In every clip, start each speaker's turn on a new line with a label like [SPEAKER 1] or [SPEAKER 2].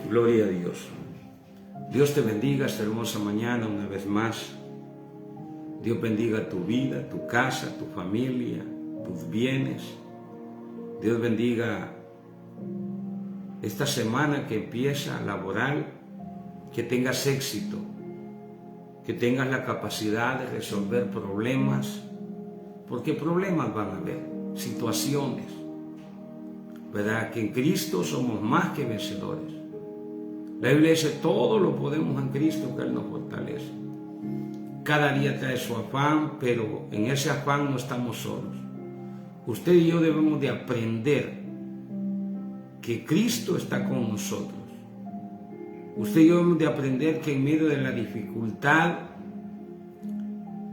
[SPEAKER 1] Gloria a Dios. Dios te bendiga esta hermosa mañana una vez más. Dios bendiga tu vida, tu casa, tu familia, tus bienes. Dios bendiga esta semana que empieza laboral, que tengas éxito, que tengas la capacidad de resolver problemas, porque problemas van a haber, situaciones, ¿verdad? Que en Cristo somos más que vencedores. La Biblia dice, todo lo podemos en Cristo que Él nos fortalece. Cada día trae su afán, pero en ese afán no estamos solos. Usted y yo debemos de aprender que Cristo está con nosotros. Usted y yo debemos de aprender que en medio de la dificultad,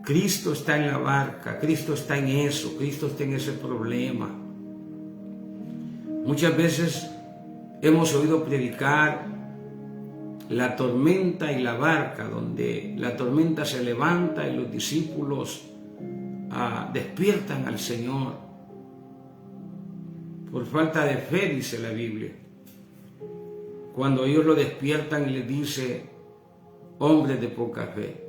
[SPEAKER 1] Cristo está en la barca, Cristo está en eso, Cristo está en ese problema. Muchas veces hemos oído predicar la tormenta y la barca, donde la tormenta se levanta y los discípulos despiertan al Señor. Por falta de fe, dice la Biblia. Cuando ellos lo despiertan y les dice, hombres de poca fe.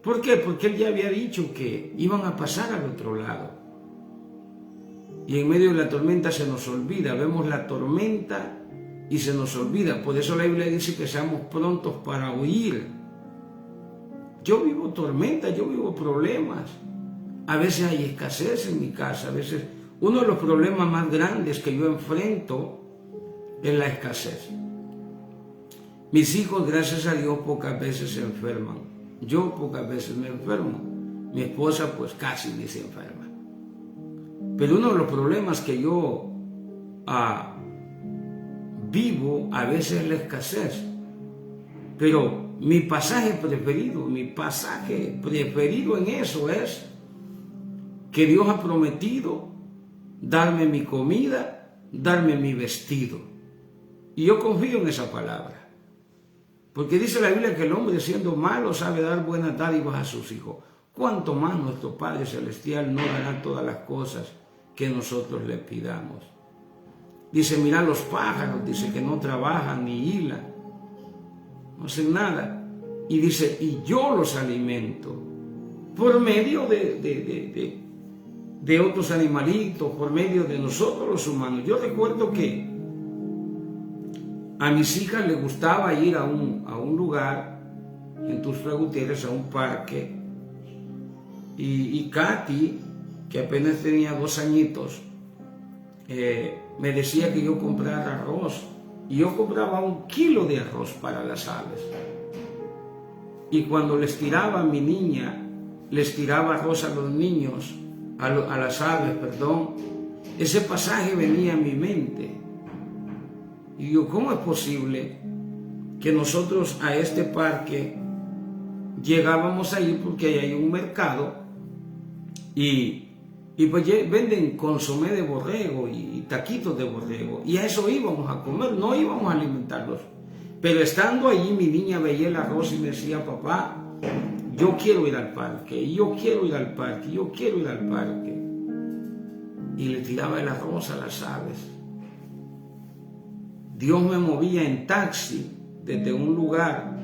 [SPEAKER 1] ¿Por qué? Porque Él ya había dicho que iban a pasar al otro lado. Y en medio de la tormenta se nos olvida, vemos la tormenta y se nos olvida. Por eso la Biblia dice que seamos prontos para huir. Yo vivo tormentas, yo vivo problemas. A veces hay escasez en mi casa, a veces uno de los problemas más grandes que yo enfrento es la escasez. Mis hijos, gracias a Dios, pocas veces se enferman. Yo pocas veces me enfermo. Mi esposa pues casi ni se enferma. Pero uno de los problemas que yo vivo a veces es la escasez. Pero mi pasaje preferido en eso es que Dios ha prometido darme mi comida, darme mi vestido. Y yo confío en esa palabra. Porque dice la Biblia que el hombre, siendo malo, sabe dar buenas dádivas a sus hijos. ¿Cuánto más nuestro Padre Celestial no dará todas las cosas que nosotros le pidamos? Dice, mira los pájaros, dice que no trabajan ni hilan, no hacen nada. Y dice, y yo los alimento por medio de otros animalitos, por medio de nosotros los humanos. Yo recuerdo que a mis hijas les gustaba ir a un lugar, en Tuxtla Gutiérrez, a un parque, y Katy, que apenas tenía 2 añitos, me decía que yo comprara arroz, y yo compraba 1 kilo de arroz para las aves. Y cuando les tiraba a mi niña, les tiraba arroz a los niños, a las aves, perdón, ese pasaje venía a mi mente. Y digo, ¿cómo es posible que nosotros a este parque llegábamos ahí porque ahí hay un mercado y pues venden consomé de borrego y taquitos de borrego, y a eso íbamos a comer, no íbamos a alimentarlos? Pero estando allí, mi niña veía el arroz y me decía, papá, yo quiero ir al parque, yo quiero ir al parque, yo quiero ir al parque. Y le tiraba el arroz a las aves. Dios me movía en taxi desde un lugar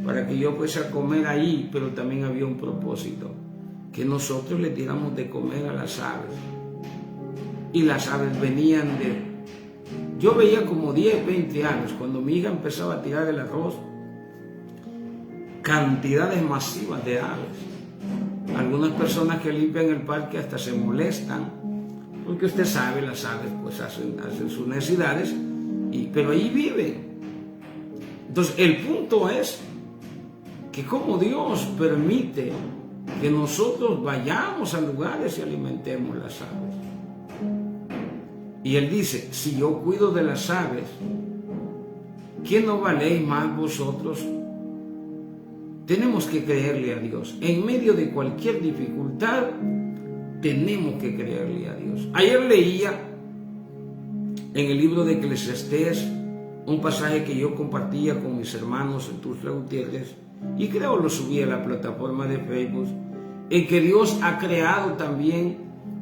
[SPEAKER 1] para que yo fuese a comer ahí, pero también había un propósito, que nosotros le tiramos de comer a las aves. Y las aves venían yo veía como 10, 20 años, cuando mi hija empezaba a tirar el arroz, cantidades masivas de aves. Algunas personas que limpian el parque hasta se molestan, porque usted sabe, las aves pues hacen sus necesidades, pero ahí viven. Entonces el punto es que como Dios permite que nosotros vayamos a lugares y alimentemos las aves. Y Él dice, si yo cuido de las aves, ¿quién no valéis más vosotros? Tenemos que creerle a Dios. En medio de cualquier dificultad, tenemos que creerle a Dios. Ayer leía en el libro de Eclesiastés un pasaje que yo compartía con mis hermanos en Tuxtla Gutiérrez, y creo lo subí a la plataforma de Facebook, en que Dios ha creado también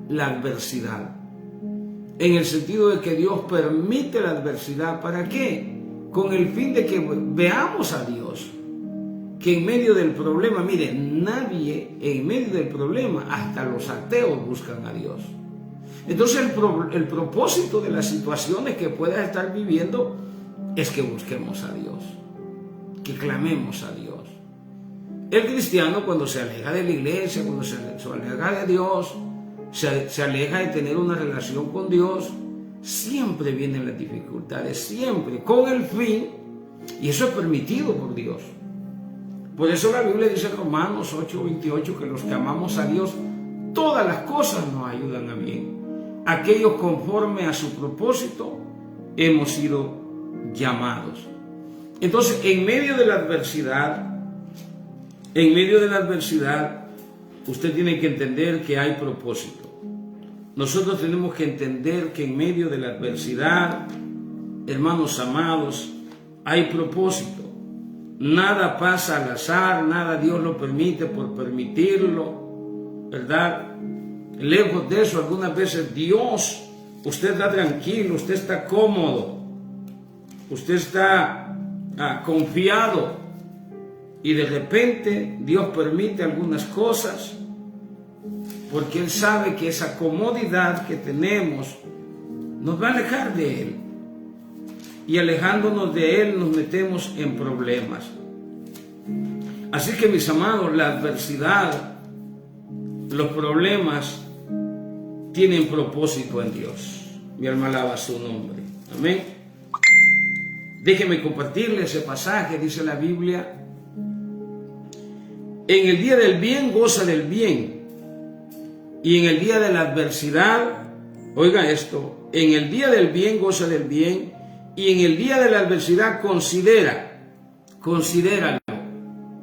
[SPEAKER 1] la adversidad. En el sentido de que Dios permite la adversidad. ¿Para qué? con el fin de que veamos a Dios. Que en medio del problema, mire, nadie en medio del problema, hasta los ateos buscan a Dios. Entonces el propósito de las situaciones que puedas estar viviendo es que busquemos a Dios, que clamemos a Dios. El cristiano, cuando se aleja de la iglesia, cuando se aleja de Dios, se aleja de tener una relación con Dios, siempre vienen las dificultades, siempre, con el fin, y eso es permitido por Dios. Por eso la Biblia dice en Romanos 8:28 que los que amamos a Dios, todas las cosas nos ayudan a bien. Aquellos conforme a su propósito hemos sido llamados. Entonces, en medio de la adversidad, usted tiene que entender que hay propósito. Nosotros tenemos que entender que en medio de la adversidad, hermanos amados, hay propósito. Nada pasa al azar, nada Dios lo permite por permitirlo, ¿verdad? Lejos de eso, algunas veces Dios, usted está tranquilo, usted está cómodo, usted está confiado, y de repente Dios permite algunas cosas porque Él sabe que esa comodidad que tenemos nos va a alejar de Él, y alejándonos de Él nos metemos en problemas. Así que, mis amados, la adversidad, los problemas tienen propósito en Dios. Mi alma alaba su nombre. Amén. Déjeme compartirle ese pasaje. Dice la Biblia: en el día del bien goza del bien, y en el día de la adversidad, oiga esto, en el día del bien goza del bien, y en el día de la adversidad considéralo,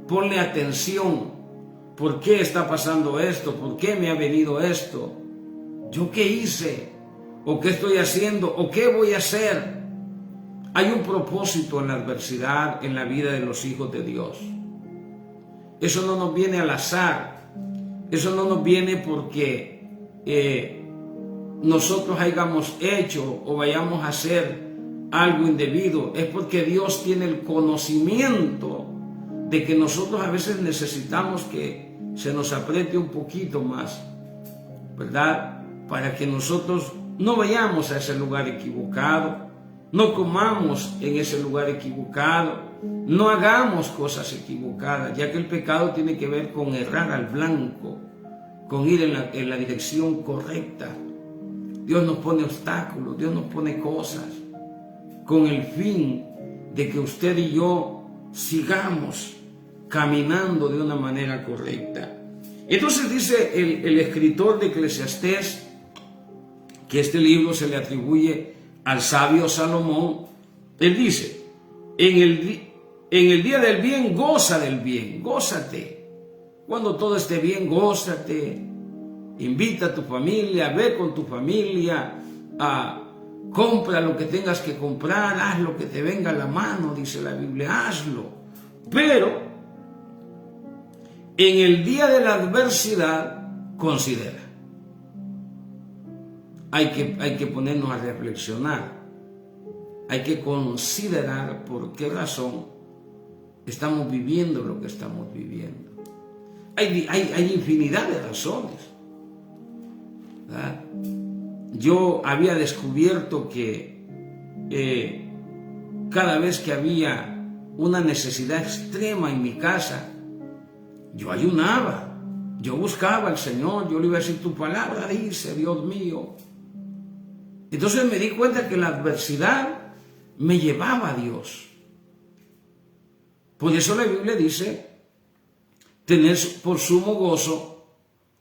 [SPEAKER 1] ponle atención. ¿Por qué está pasando esto? ¿Por qué me ha venido esto? ¿Yo qué hice? ¿O qué estoy haciendo? ¿O qué voy a hacer? Hay un propósito en la adversidad en la vida de los hijos de Dios. Eso no nos viene al azar. Eso no nos viene porque nosotros hayamos hecho o vayamos a hacer algo indebido. Es porque Dios tiene el conocimiento de que nosotros a veces necesitamos que se nos apriete un poquito más, ¿verdad? Para que nosotros no vayamos a ese lugar equivocado, no comamos en ese lugar equivocado, no hagamos cosas equivocadas, ya que el pecado tiene que ver con errar al blanco, con ir en la dirección correcta. Dios nos pone obstáculos, Dios nos pone cosas, con el fin de que usted y yo sigamos caminando de una manera correcta. Entonces dice el escritor de Eclesiastés, que este libro se le atribuye al sabio Salomón. Él dice: en el día del bien goza del bien, gózate. Cuando todo esté bien, gózate. Invita a tu familia, ve con tu familia, compra lo que tengas que comprar, haz lo que te venga a la mano, dice la Biblia, hazlo. Pero en el día de la adversidad, considera. Hay que ponernos a reflexionar. Hay que considerar por qué razón estamos viviendo lo que estamos viviendo. Hay infinidad de razones, ¿verdad? Yo había descubierto que cada vez que había una necesidad extrema en mi casa, yo ayunaba, yo buscaba al Señor, yo le iba a decir: tu palabra dice, Dios mío. Entonces me di cuenta que la adversidad me llevaba a Dios. Por eso la Biblia dice: tener por sumo gozo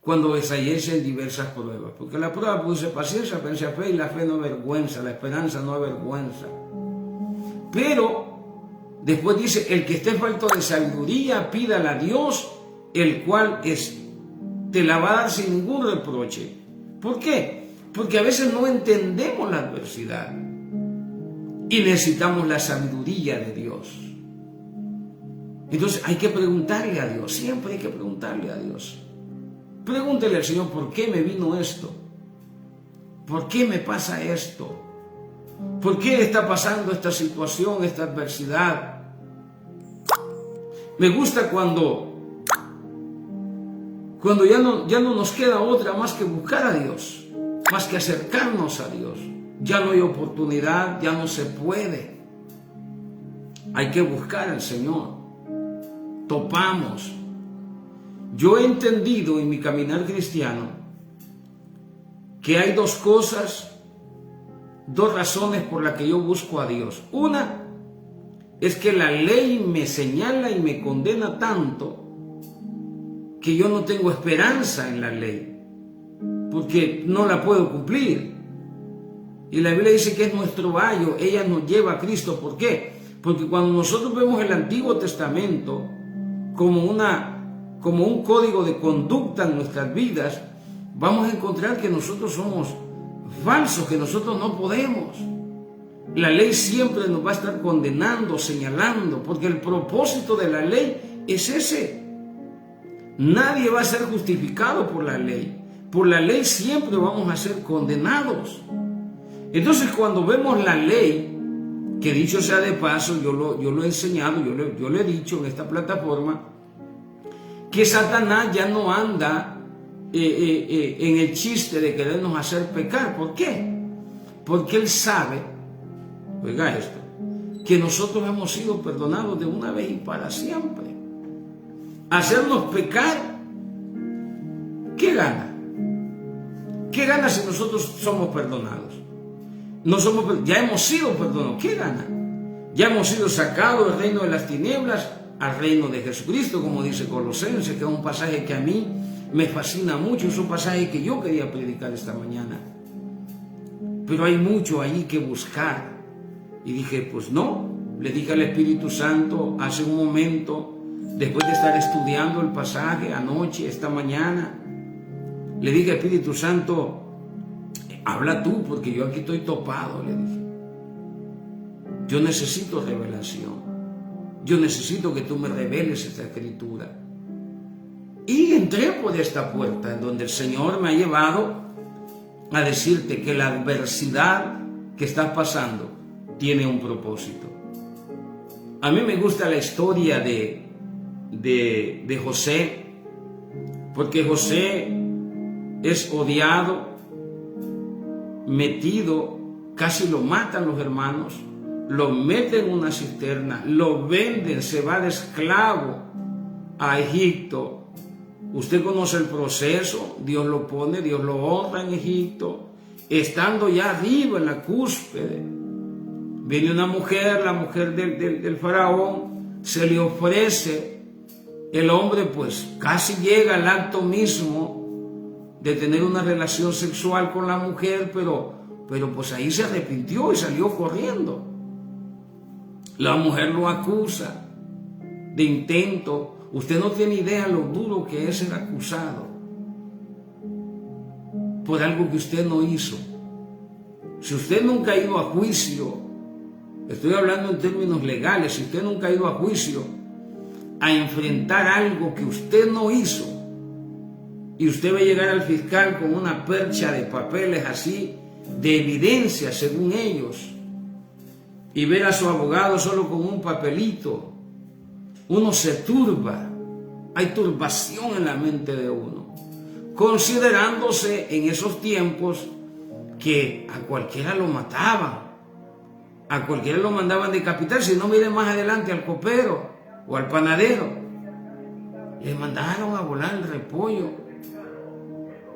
[SPEAKER 1] cuando estalléis en diversas pruebas, porque la prueba produce paciencia, paciencia fe, y la fe no avergüenza, la esperanza no avergüenza. Pero después dice: el que esté falto de sabiduría, pídala a Dios, el cual te la va a dar sin ningún reproche. ¿Por qué? Porque a veces no entendemos la adversidad y necesitamos la sabiduría de Dios. Entonces hay que preguntarle a Dios, siempre hay que preguntarle a Dios. Pregúntele al Señor: ¿por qué me vino esto? ¿Por qué me pasa esto? ¿Por qué está pasando esta situación, esta adversidad? Me gusta cuando ya no nos queda otra más que buscar a Dios, más que acercarnos a Dios. Ya no hay oportunidad, ya no se puede. Hay que buscar al Señor. Topamos. Yo he entendido en mi caminar cristiano que hay dos cosas, dos razones por las que yo busco a Dios. Una es que la ley me señala y me condena tanto que yo no tengo esperanza en la ley, porque no la puedo cumplir. Y la Biblia dice que es nuestro ayo, ella nos lleva a Cristo. ¿Por qué? Porque cuando nosotros vemos el Antiguo Testamento como un código de conducta en nuestras vidas, vamos a encontrar que nosotros somos falsos, que nosotros no podemos. La ley siempre nos va a estar condenando, señalando, porque el propósito de la ley es ese. Nadie va a ser justificado por la ley. Por la ley siempre vamos a ser condenados. Entonces, cuando vemos la ley, que dicho sea de paso, yo lo he enseñado, yo lo he dicho en esta plataforma, que Satanás ya no anda en el chiste de querernos hacer pecar. ¿Por qué? Porque él sabe, oiga esto, que nosotros hemos sido perdonados de una vez y para siempre. Hacernos pecar, ¿qué gana? ¿Qué gana si nosotros somos perdonados? Ya hemos sido perdonados. ¿Qué gana? Ya hemos sido sacados del reino de las tinieblas al reino de Jesucristo, como dice Colosenses, que es un pasaje que a mí me fascina mucho. Es un pasaje que yo quería predicar esta mañana. Pero hay mucho ahí que buscar. Y dije, pues no. Le dije al Espíritu Santo hace un momento, después de estar estudiando el pasaje anoche, esta mañana, le dije, Espíritu Santo, habla tú, porque yo aquí estoy topado, le dije. Yo necesito revelación. Yo necesito que tú me reveles esta escritura. Y entré por esta puerta en donde el Señor me ha llevado a decirte que la adversidad que estás pasando tiene un propósito. A mí me gusta la historia de José, porque José es odiado, metido, casi lo matan los hermanos, lo meten en una cisterna, lo venden, se va de esclavo a Egipto. Usted conoce el proceso, Dios lo pone, Dios lo honra en Egipto, estando ya arriba en la cúspide. Viene una mujer, la mujer del faraón, se le ofrece, el hombre pues casi llega al acto mismo de tener una relación sexual con la mujer, pero pues ahí se arrepintió y salió corriendo. La mujer lo acusa de intento. Usted no tiene idea lo duro que es ser acusado por algo que usted no hizo. Si usted nunca ha ido a juicio, estoy hablando en términos legales, si usted nunca ha ido a juicio a enfrentar algo que usted no hizo, y usted va a llegar al fiscal con una percha de papeles así, de evidencia según ellos, y ver a su abogado solo con un papelito, uno se turba. Hay turbación en la mente de uno, considerándose en esos tiempos que a cualquiera lo mataban, a cualquiera lo mandaban decapitar. Si no, miren más adelante al copero o al panadero, le mandaron a volar el repollo,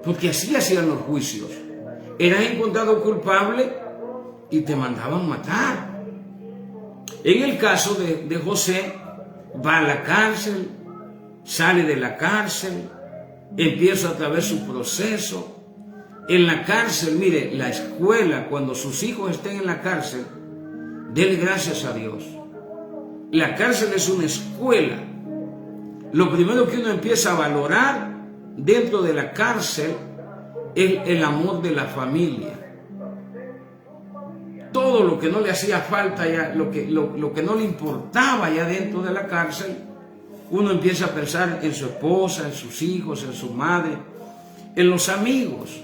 [SPEAKER 1] porque así hacían los juicios. Eras encontrado culpable y te mandaban matar. En el caso de José, va a la cárcel, sale de la cárcel, empieza otra vez su proceso. En la cárcel, mire, la escuela, cuando sus hijos estén en la cárcel, denle gracias a Dios. La cárcel es una escuela. Lo primero que uno empieza a valorar dentro de la cárcel es el amor de la familia. Todo lo que no le hacía falta ya, lo que no le importaba ya dentro de la cárcel, uno empieza a pensar en su esposa, en sus hijos, en su madre, en los amigos.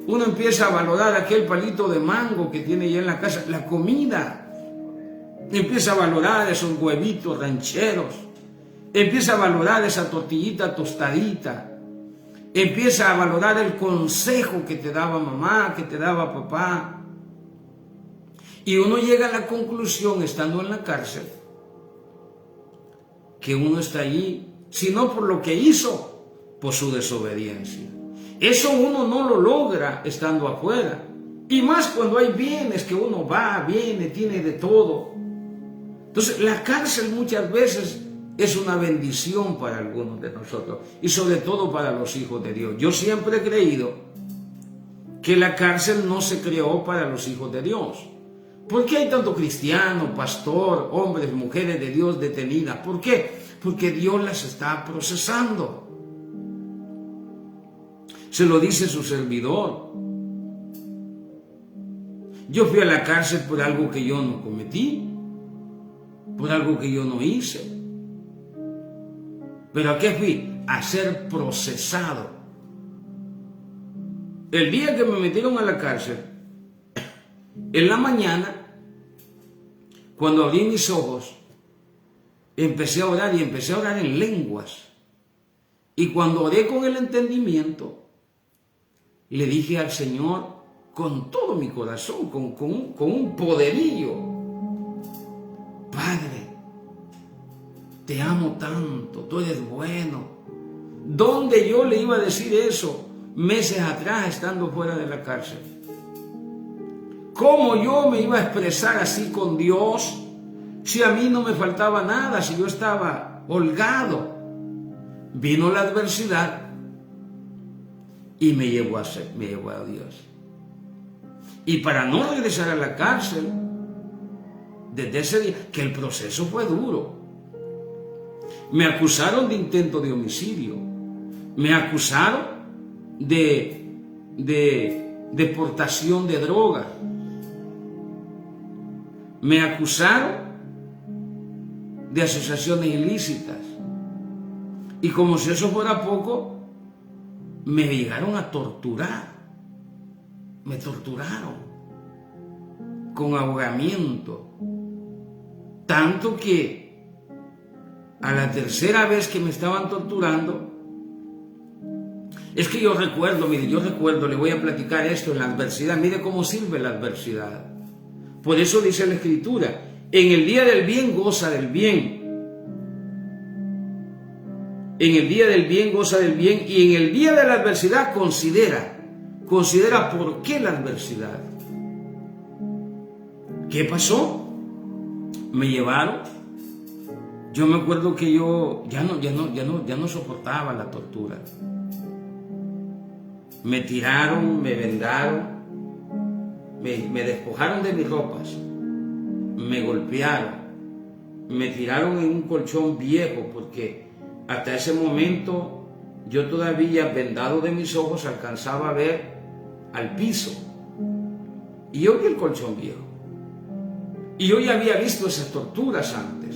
[SPEAKER 1] Uno empieza a valorar aquel palito de mango que tiene ya en la casa, la comida. Empieza a valorar esos huevitos rancheros. Empieza a valorar esa tortillita tostadita. Empieza a valorar el consejo que te daba mamá, que te daba papá. Y uno llega a la conclusión, estando en la cárcel, que uno está allí, si no por lo que hizo, por su desobediencia. Eso uno no lo logra estando afuera. Y más cuando hay bienes que uno va, viene, tiene de todo. Entonces, la cárcel muchas veces es una bendición para algunos de nosotros y sobre todo para los hijos de Dios. Yo siempre he creído que la cárcel no se creó para los hijos de Dios. ¿Por qué hay tanto cristiano, pastor, hombres, mujeres de Dios detenidas? ¿Por qué? Porque Dios las está procesando. Se lo dice su servidor. Yo fui a la cárcel por algo que yo no cometí, por algo que yo no hice. ¿Pero a qué fui? A ser procesado. El día que me metieron a la cárcel, en la mañana, cuando abrí mis ojos, empecé a orar y empecé a orar en lenguas. Y cuando oré con el entendimiento, le dije al Señor con todo mi corazón, con un poderío: Padre, te amo tanto, tú eres bueno. ¿Dónde yo le iba a decir eso meses atrás estando fuera de la cárcel? ¿Cómo yo me iba a expresar así con Dios si a mí no me faltaba nada, si yo estaba holgado? Vino la adversidad y me llevó a Dios. Y para no regresar a la cárcel, desde ese día, que el proceso fue duro, me acusaron de intento de homicidio, me acusaron de deportación de droga, me acusaron de asociaciones ilícitas. Y como si eso fuera poco, me llegaron a torturar. Me torturaron con ahogamiento. Tanto que a la tercera vez que me estaban torturando, es que yo recuerdo, le voy a platicar esto en la adversidad. Mire cómo sirve la adversidad. Por eso dice la Escritura: en el día del bien goza del bien. En el día del bien goza del bien, y en el día de la adversidad considera por qué la adversidad. ¿Qué pasó? Me llevaron. Yo me acuerdo que yo ya no soportaba la tortura. Me tiraron, me vendaron, me despojaron de mis ropas, me golpearon, me tiraron en un colchón viejo, porque hasta ese momento yo todavía, vendado de mis ojos, alcanzaba a ver al piso. Y yo vi el colchón viejo. Y yo ya había visto esas torturas antes.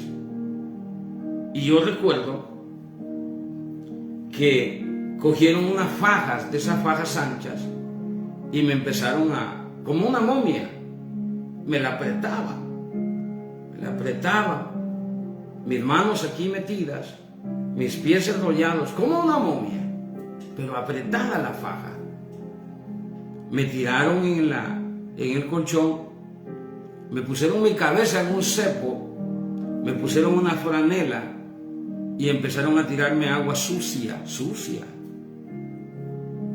[SPEAKER 1] Y yo recuerdo que cogieron unas fajas, de esas fajas anchas, y me empezaron como una momia, me la apretaban, mis manos aquí metidas, mis pies enrollados, como una momia, pero apretada la faja. Me tiraron en el colchón, me pusieron mi cabeza en un cepo, me pusieron una franela y empezaron a tirarme agua sucia,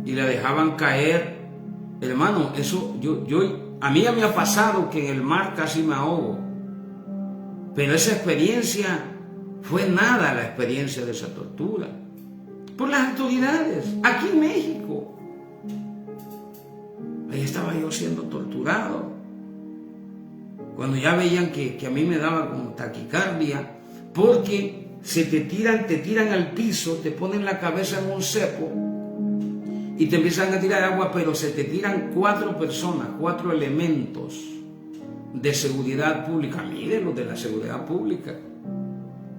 [SPEAKER 1] y la dejaban caer. Hermano, eso a mí ya me ha pasado que en el mar casi me ahogo, pero esa experiencia fue nada, la experiencia de esa tortura por las autoridades aquí en México. Ahí estaba yo siendo torturado. Cuando ya veían que a mí me daba como taquicardia, porque te tiran al piso, te ponen la cabeza en un cepo y te empiezan a tirar agua, pero se te tiran 4 personas, 4 elementos de seguridad pública. Miren los de la seguridad pública,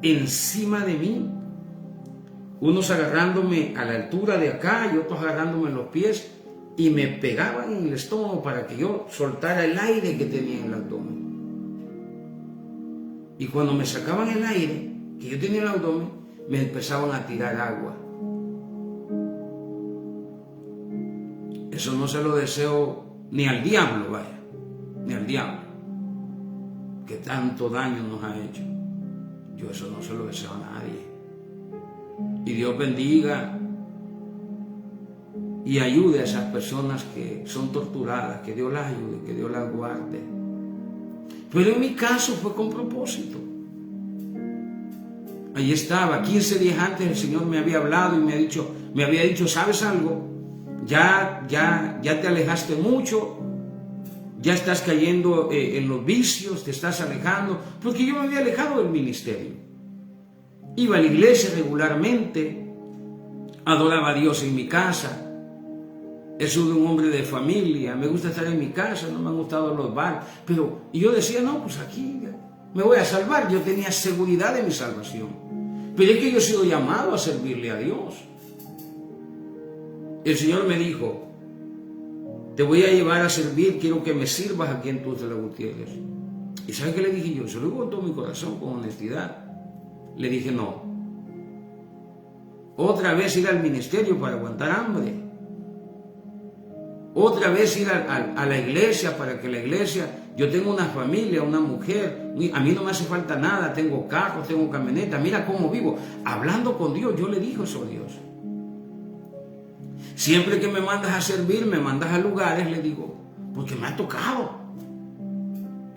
[SPEAKER 1] encima de mí, unos agarrándome a la altura de acá y otros agarrándome en los pies, y me pegaban en el estómago para que yo soltara el aire que tenía en el abdomen. Y cuando me sacaban el aire que yo tenía en el abdomen, me empezaban a tirar agua. Eso no se lo deseo ni al diablo, vaya, ni al diablo, que tanto daño nos ha hecho. Yo eso no se lo deseo a nadie. Y Dios bendiga y ayude a esas personas que son torturadas, que Dios las ayude, que Dios las guarde. Pero en mi caso fue con propósito. Ahí estaba, 15 días antes el Señor me había hablado y me había dicho, ¿sabes algo? Ya te alejaste mucho, ya estás cayendo en los vicios, te estás alejando, porque yo me había alejado del ministerio. Iba a la iglesia regularmente, adoraba a Dios en mi casa. He sido un hombre de familia, me gusta estar en mi casa, no me han gustado los bares. Y yo decía, no, pues aquí me voy a salvar. Yo tenía seguridad de mi salvación. Pero es que yo he sido llamado a servirle a Dios. El Señor me dijo, te voy a llevar a servir, quiero que me sirvas aquí en Tuxtla Gutiérrez. ¿Y sabe qué le dije yo? Se lo digo con todo mi corazón, con honestidad. Le dije, no. Otra vez ir al ministerio para aguantar hambre. Otra vez ir a la iglesia para que la iglesia, yo tengo una familia, una mujer, a mí no me hace falta nada, tengo carros, tengo camioneta, mira cómo vivo. Hablando con Dios, yo le dije eso a Dios. Siempre que me mandas a servir, me mandas a lugares, le digo, porque me ha tocado.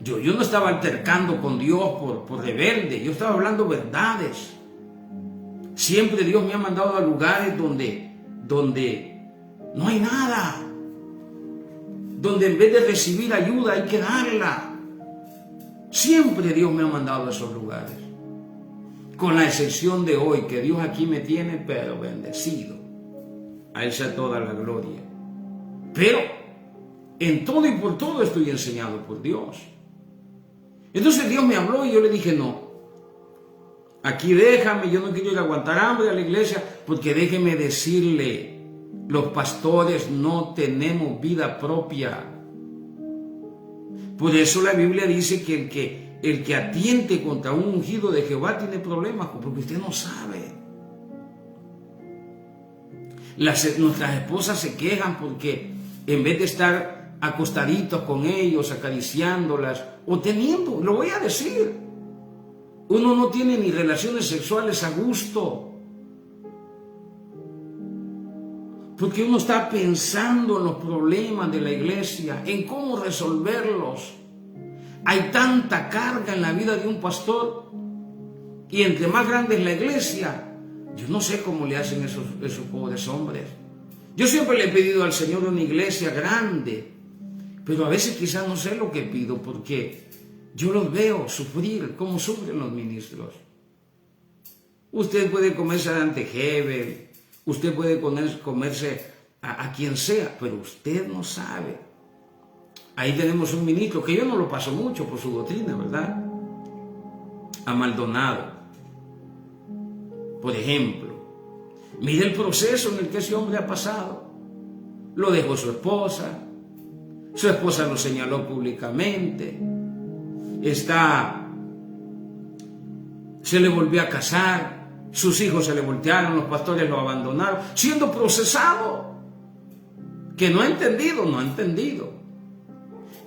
[SPEAKER 1] Yo no estaba altercando con Dios por rebelde, yo estaba hablando verdades. Siempre Dios me ha mandado a lugares donde no hay nada. Donde en vez de recibir ayuda hay que darla. Siempre Dios me ha mandado a esos lugares. Con la excepción de hoy, que Dios aquí me tiene, pero bendecido. A Él sea toda la gloria. Pero en todo y por todo estoy enseñado por Dios. Entonces Dios me habló y yo le dije, no. Aquí déjame, yo no quiero ir a aguantar hambre a la iglesia, porque déjeme decirle, los pastores no tenemos vida propia. Por eso la Biblia dice que el que atiente contra un ungido de Jehová tiene problemas, porque usted no sabe. Nuestras esposas se quejan porque en vez de estar acostaditos con ellos, acariciándolas, o teniendo, lo voy a decir, uno no tiene ni relaciones sexuales a gusto. Porque uno está pensando en los problemas de la iglesia, en cómo resolverlos. Hay tanta carga en la vida de un pastor, y entre más grande es la iglesia, yo no sé cómo le hacen esos pobres hombres. Yo siempre le he pedido al Señor una iglesia grande, pero a veces quizás no sé lo que pido, porque yo los veo sufrir, cómo sufren los ministros. Usted puede comerse a Dante Gebel, usted puede comerse a quien sea, pero usted no sabe. Ahí tenemos un ministro, que yo no lo paso mucho por su doctrina, ¿verdad? A Maldonado, por ejemplo. Mire el proceso en el que ese hombre ha pasado. Lo dejó su esposa lo señaló públicamente, se le volvió a casar, sus hijos se le voltearon, los pastores lo abandonaron, siendo procesado, que no ha entendido.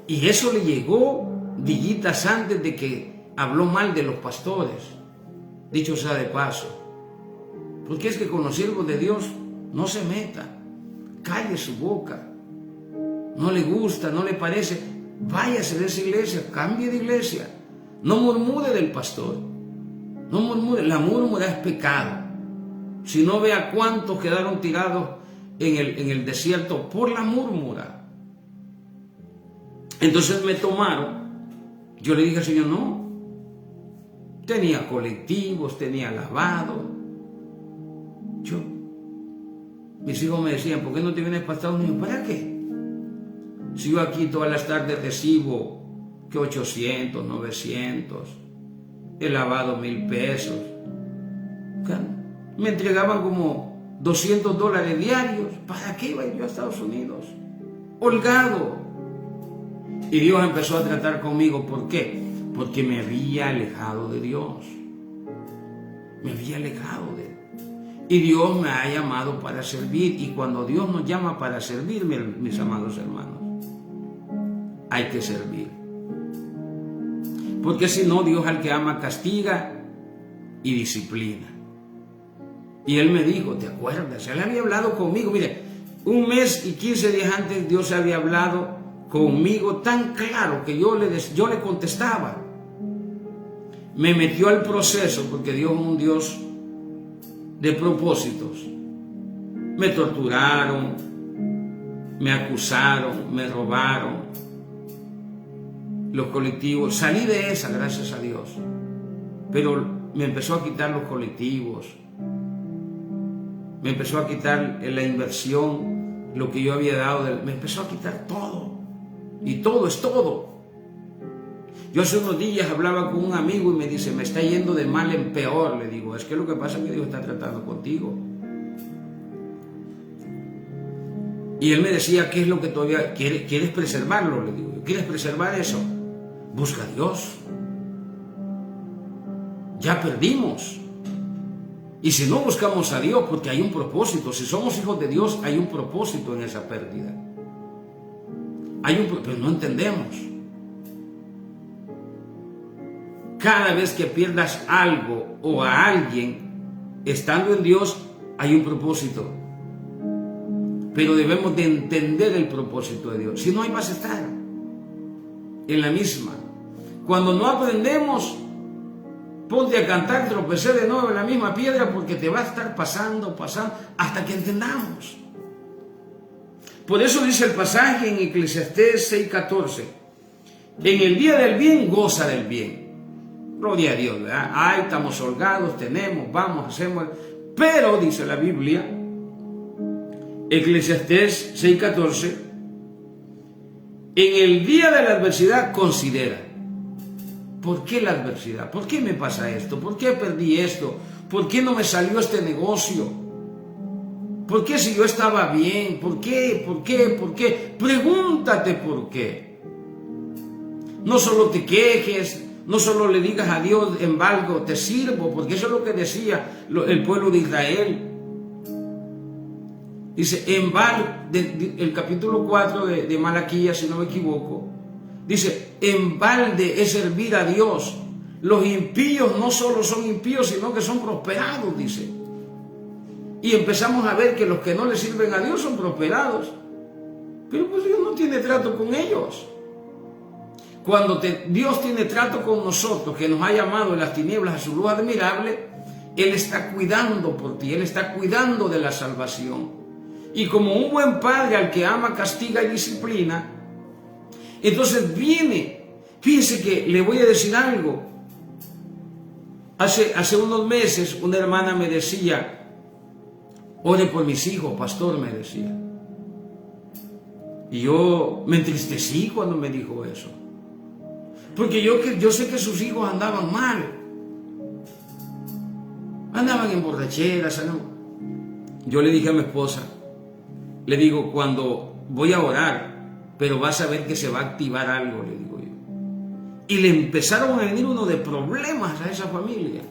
[SPEAKER 1] Y eso le llegó días antes de que habló mal de los pastores, dicho sea de paso. Porque es que con los siervos de Dios no se meta, calle su boca. No le gusta, no le parece, váyase de esa iglesia, cambie de iglesia. No murmure del pastor, no murmure, la murmura es pecado. Si no, vea cuántos quedaron tirados en el desierto por la murmura. Entonces me tomaron, yo le dije al Señor, no, tenía colectivos, tenía lavado. Mis hijos me decían, ¿por qué no te vienes para Estados Unidos? ¿Para qué? Si yo aquí todas las tardes recibo que 800, 900, he lavado 1,000 pesos. Me entregaban como $200 diarios. ¿Para qué iba yo a Estados Unidos? holgado. Y Dios empezó a tratar conmigo. ¿Por qué? Porque me había alejado de Dios. Me había alejado de Él. Y Dios me ha llamado para servir. Y cuando Dios nos llama para servir, mis amados hermanos, hay que servir. Porque si no, Dios al que ama castiga y disciplina. Y Él me dijo, ¿te acuerdas? Él había hablado conmigo. Mire, 1 mes y 15 días antes Dios había hablado conmigo tan claro que yo le contestaba. Me metió al proceso porque Dios es un Dios de propósitos. Me torturaron, me acusaron, me robaron. Los colectivos, salí de esa, gracias a Dios. Pero me empezó a quitar los colectivos. Me empezó a quitar la inversión, lo que yo había dado, me empezó a quitar todo. Y todo es todo. Yo hace unos días hablaba con un amigo y me dice, me está yendo de mal en peor. Le digo, es que lo que pasa es que Dios está tratando contigo. Y él me decía, ¿qué es lo que todavía quieres preservarlo? Le digo, ¿quieres preservar eso? Busca a Dios. Ya perdimos. Y si no buscamos a Dios, porque hay un propósito, si somos hijos de Dios, hay un propósito en esa pérdida. Pero no entendemos. Cada vez que pierdas algo o a alguien, estando en Dios, hay un propósito. Pero debemos de entender el propósito de Dios. Si no, ahí vas a estar en la misma. Cuando no aprendemos, ponte a cantar, tropecé de nuevo en la misma piedra, porque te va a estar pasando, hasta que entendamos. Por eso dice el pasaje en Eclesiastés 6:14, en el día del bien, goza del bien. Gloria a Dios, ¿verdad? Ay, estamos holgados, tenemos, vamos, hacemos. Pero, dice la Biblia, Eclesiastés 6:14, en el día de la adversidad considera. ¿Por qué la adversidad? ¿Por qué me pasa esto? ¿Por qué perdí esto? ¿Por qué no me salió este negocio? ¿Por qué si yo estaba bien? ¿Por qué? ¿Por qué? ¿Por qué? Pregúntate por qué. No solo te quejes, no solo le digas a Dios en valgo, te sirvo, porque eso es lo que decía el pueblo de Israel. Dice, en balde, el capítulo 4 de Malaquías, si no me equivoco, dice, en balde es servir a Dios. Los impíos no solo son impíos, sino que son prosperados, dice. Y empezamos a ver que los que no le sirven a Dios son prosperados. Pero pues Dios no tiene trato con ellos. Cuando Dios tiene trato con nosotros, que nos ha llamado en las tinieblas a su luz admirable, Él está cuidando por ti, Él está cuidando de la salvación. Y como un buen padre al que ama, castiga y disciplina, entonces viene. Fíjense que le voy a decir algo. Hace unos meses una hermana me decía, ore por mis hijos, pastor, me decía. Y yo me entristecí cuando me dijo eso. Porque yo sé que sus hijos andaban mal. Andaban en borracheras. Yo le dije a mi esposa, le digo, cuando voy a orar, pero vas a ver que se va a activar algo, le digo yo. Y le empezaron a venir uno de problemas a esa familia,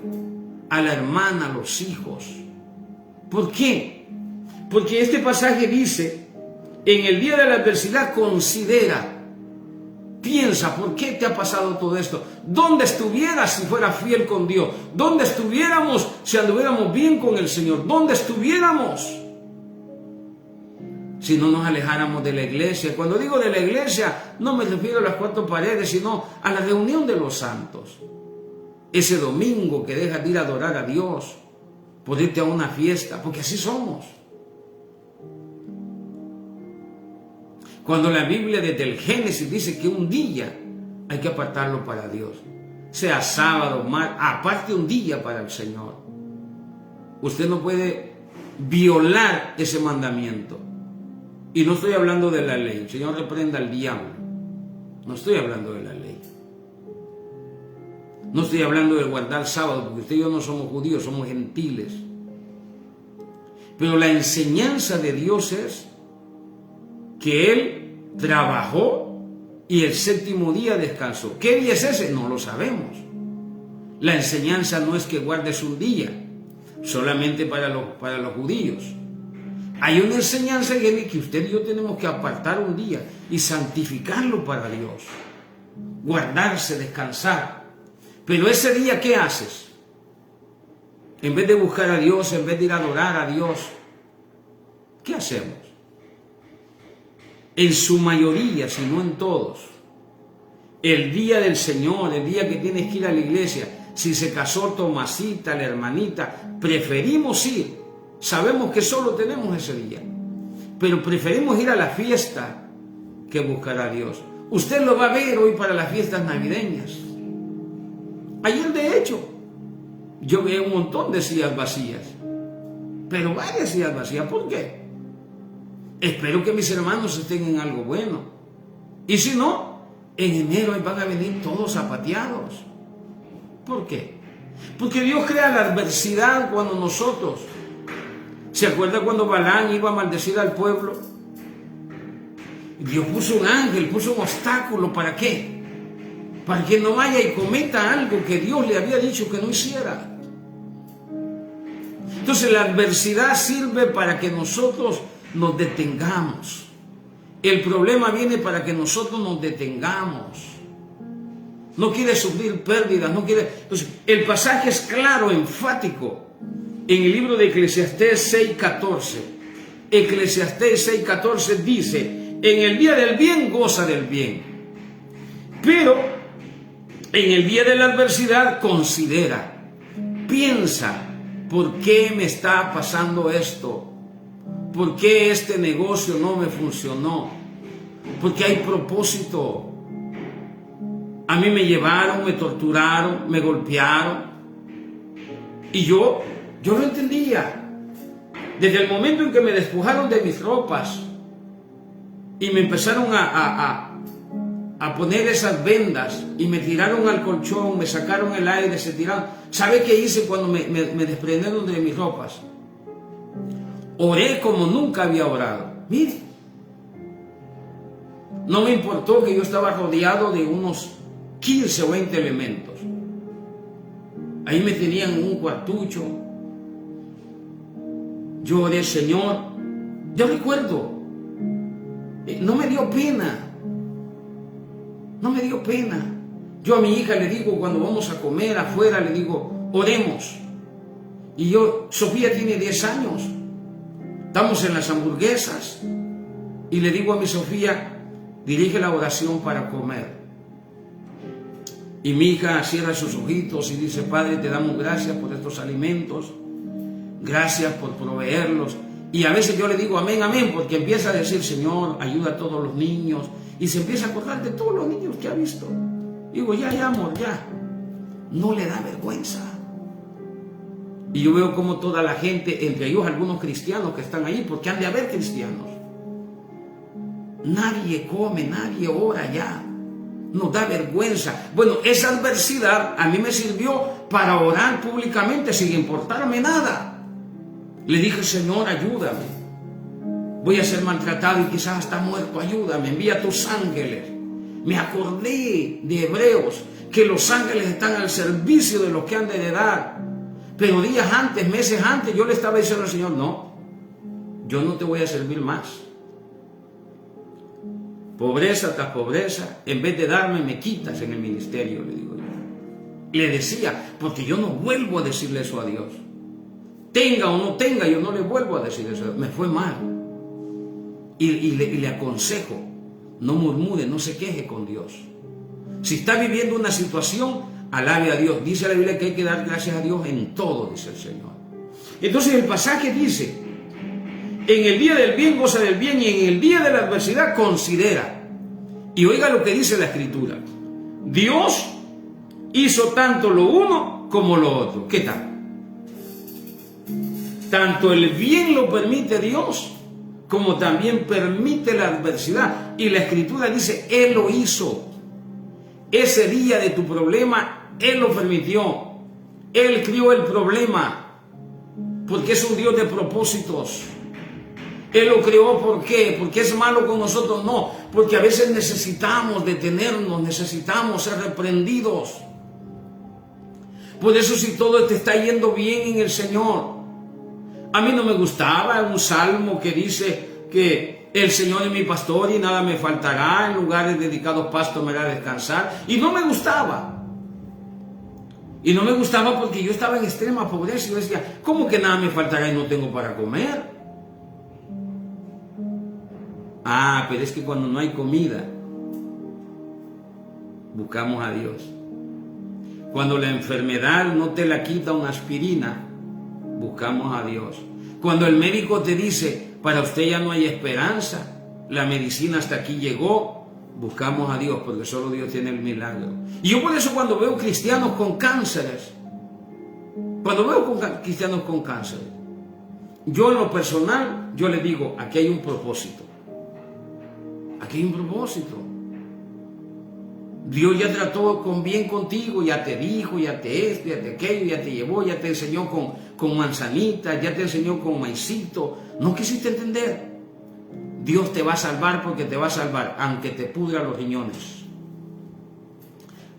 [SPEAKER 1] a la hermana, a los hijos. ¿Por qué? Porque este pasaje dice, en el día de la adversidad considera, piensa, ¿por qué te ha pasado todo esto? ¿Dónde estuvieras si fueras fiel con Dios? ¿Dónde estuviéramos si anduviéramos bien con el Señor? ¿Dónde estuviéramos si no nos alejáramos de la iglesia? Cuando digo de la iglesia, no me refiero a las 4 paredes, sino a la reunión de los santos. Ese domingo que dejas de ir a adorar a Dios, por irte a una fiesta, porque así somos. Cuando la Biblia desde el Génesis dice que un día hay que apartarlo para Dios, sea sábado, aparte un día para el Señor. Usted no puede violar ese mandamiento. Y no estoy hablando de la ley. El Señor reprenda al diablo. No estoy hablando de la ley. No estoy hablando de guardar sábado, porque usted y yo no somos judíos, somos gentiles. Pero la enseñanza de Dios es que Él trabajó y el séptimo día descansó. ¿Qué día es ese? No lo sabemos. La enseñanza no es que guardes un día, solamente para los judíos. Hay una enseñanza que usted y yo tenemos que apartar un día y santificarlo para Dios. Guardarse, descansar. Pero ese día, ¿qué haces? En vez de buscar a Dios, en vez de ir a adorar a Dios, ¿qué hacemos? En su mayoría, si no en todos, el día del Señor, el día que tienes que ir a la iglesia, si se casó Tomasita, la hermanita, preferimos ir. Sabemos que solo tenemos ese día, pero preferimos ir a la fiesta que buscar a Dios. Usted lo va a ver hoy para las fiestas navideñas. Ayer, de hecho, yo vi un montón de sillas vacías, pero varias sillas vacías. ¿Por qué? Espero que mis hermanos estén en algo bueno. Y si no, en enero van a venir todos zapateados. ¿Por qué? Porque Dios crea la adversidad cuando nosotros... ¿Se acuerda cuando Balán iba a maldecir al pueblo? Dios puso un ángel, puso un obstáculo. ¿Para qué? Para que no vaya y cometa algo que Dios le había dicho que no hiciera. Entonces la adversidad sirve para que nosotros nos detengamos. El problema viene para que nosotros nos detengamos. No quiere sufrir pérdidas, no quiere... Entonces, el pasaje es claro, enfático. En el libro de Eclesiastés 6:14. Eclesiastés 6:14 dice: en el día del bien goza del bien, pero en el día de la adversidad considera, piensa, ¿por qué me está pasando esto? ¿Por qué este negocio no me funcionó? Porque hay propósito. A mí me llevaron, me torturaron, me golpearon. Y yo lo entendía. Desde el momento en que me despojaron de mis ropas y me empezaron a poner esas vendas y me tiraron al colchón, me sacaron el aire, se tiraron. ¿Sabe qué hice cuando me desprendieron de mis ropas? Oré como nunca había orado. Mire, no me importó que yo estaba rodeado de unos 15 o 20 elementos. Ahí me tenían en un cuartucho. Yo oré, Señor. Yo recuerdo, no me dio pena. No me dio pena. Yo a mi hija le digo, cuando vamos a comer afuera, le digo, oremos. Y yo, Sofía tiene 10 años. Estamos en las hamburguesas. Y le digo a mi Sofía, dirige la oración para comer. Y mi hija cierra sus ojitos y dice: Padre, te damos gracias por estos alimentos. Gracias por proveerlos. Y a veces yo le digo amén, amén, porque empieza a decir: Señor, ayuda a todos los niños. Y se empieza a acordar de todos los niños que ha visto. Digo, ya, amor, ya. No le da vergüenza. Y yo veo como toda la gente, entre ellos algunos cristianos que están ahí, porque han de haber cristianos. Nadie come, nadie ora ya. Nos da vergüenza. Bueno, esa adversidad a mí me sirvió para orar públicamente sin importarme nada. Le dije: Señor, ayúdame. Voy a ser maltratado y quizás hasta muerto. Ayúdame, envía tus ángeles. Me acordé de Hebreos, que los ángeles están al servicio de los que han de heredar. Pero días antes, meses antes, yo le estaba diciendo al Señor: no, yo no te voy a servir más. Pobreza tras pobreza, en vez de darme, me quitas en el ministerio, le digo yo. Le decía, porque yo no vuelvo a decirle eso a Dios. Tenga o no tenga, yo no le vuelvo a decir eso. Me fue mal. Y le aconsejo, no murmure, no se queje con Dios. Si está viviendo una situación, alabe a Dios. Dice la Biblia que hay que dar gracias a Dios en todo, dice el Señor. Entonces el pasaje dice: en el día del bien goza del bien, y en el día de la adversidad considera. Y oiga lo que dice la Escritura: Dios hizo tanto lo uno como lo otro. ¿Qué tal? Tanto el bien lo permite Dios, como también permite la adversidad. Y la Escritura dice: Él lo hizo. Ese día de tu problema, Él lo permitió. Él crió el problema, porque es un Dios de propósitos. Él lo creó, ¿por qué? ¿Porque es malo con nosotros? No, porque a veces necesitamos detenernos, necesitamos ser reprendidos. Por eso, si todo te está yendo bien en el Señor. A mí no me gustaba un salmo que dice que el Señor es mi pastor y nada me faltará, en lugares dedicados pasto me hará descansar. Y no me gustaba. Y no me gustaba porque yo estaba en extrema pobreza. Y yo decía, ¿cómo que nada me faltará y no tengo para comer? Ah, pero es que cuando no hay comida, buscamos a Dios. Cuando la enfermedad no te la quita una aspirina, buscamos a Dios. Cuando el médico te dice, para usted ya no hay esperanza, la medicina hasta aquí llegó, buscamos a Dios, porque solo Dios tiene el milagro. Y yo por eso cuando veo cristianos con cánceres, cristianos con cánceres, yo en lo personal, yo le digo, aquí hay un propósito. Aquí hay un propósito. Dios ya trató bien contigo, ya te dijo, ya te esto, ya te aquello, ya te llevó, ya te enseñó con manzanitas, ya te enseñó con maicito. No quisiste entender. Dios te va a salvar porque te va a salvar, aunque te pudra los riñones.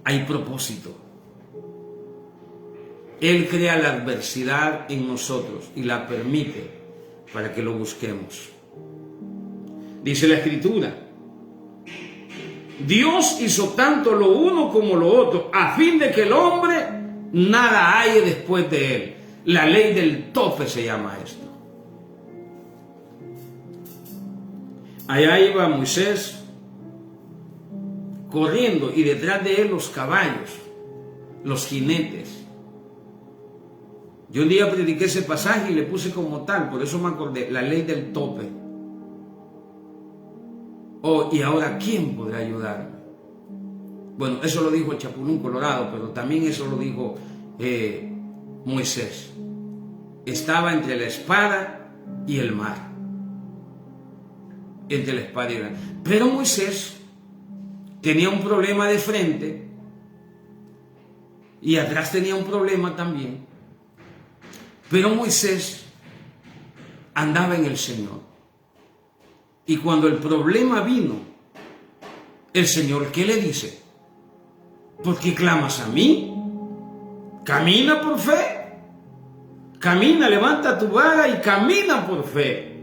[SPEAKER 1] Hay propósito. Él crea la adversidad en nosotros y la permite para que lo busquemos. Dice la Escritura, Dios hizo tanto lo uno como lo otro, a fin de que el hombre nada halle después de él. La ley del tope se llama esto. Allá iba Moisés corriendo y detrás de él los caballos, los jinetes. Yo un día prediqué ese pasaje y le puse como tal, por eso me acordé, la ley del tope. Oh, y ahora, ¿quién podrá ayudarme? Bueno, eso lo dijo Chapulín Colorado, pero también eso lo dijo Moisés. Estaba entre la espada y el mar. Entre la espada y el mar. Pero Moisés tenía un problema de frente y atrás tenía un problema también. Pero Moisés andaba en el Señor. Y cuando el problema vino, el Señor, ¿qué le dice? ¿Por qué clamas a mí? Camina por fe. Camina, levanta tu vara y camina por fe.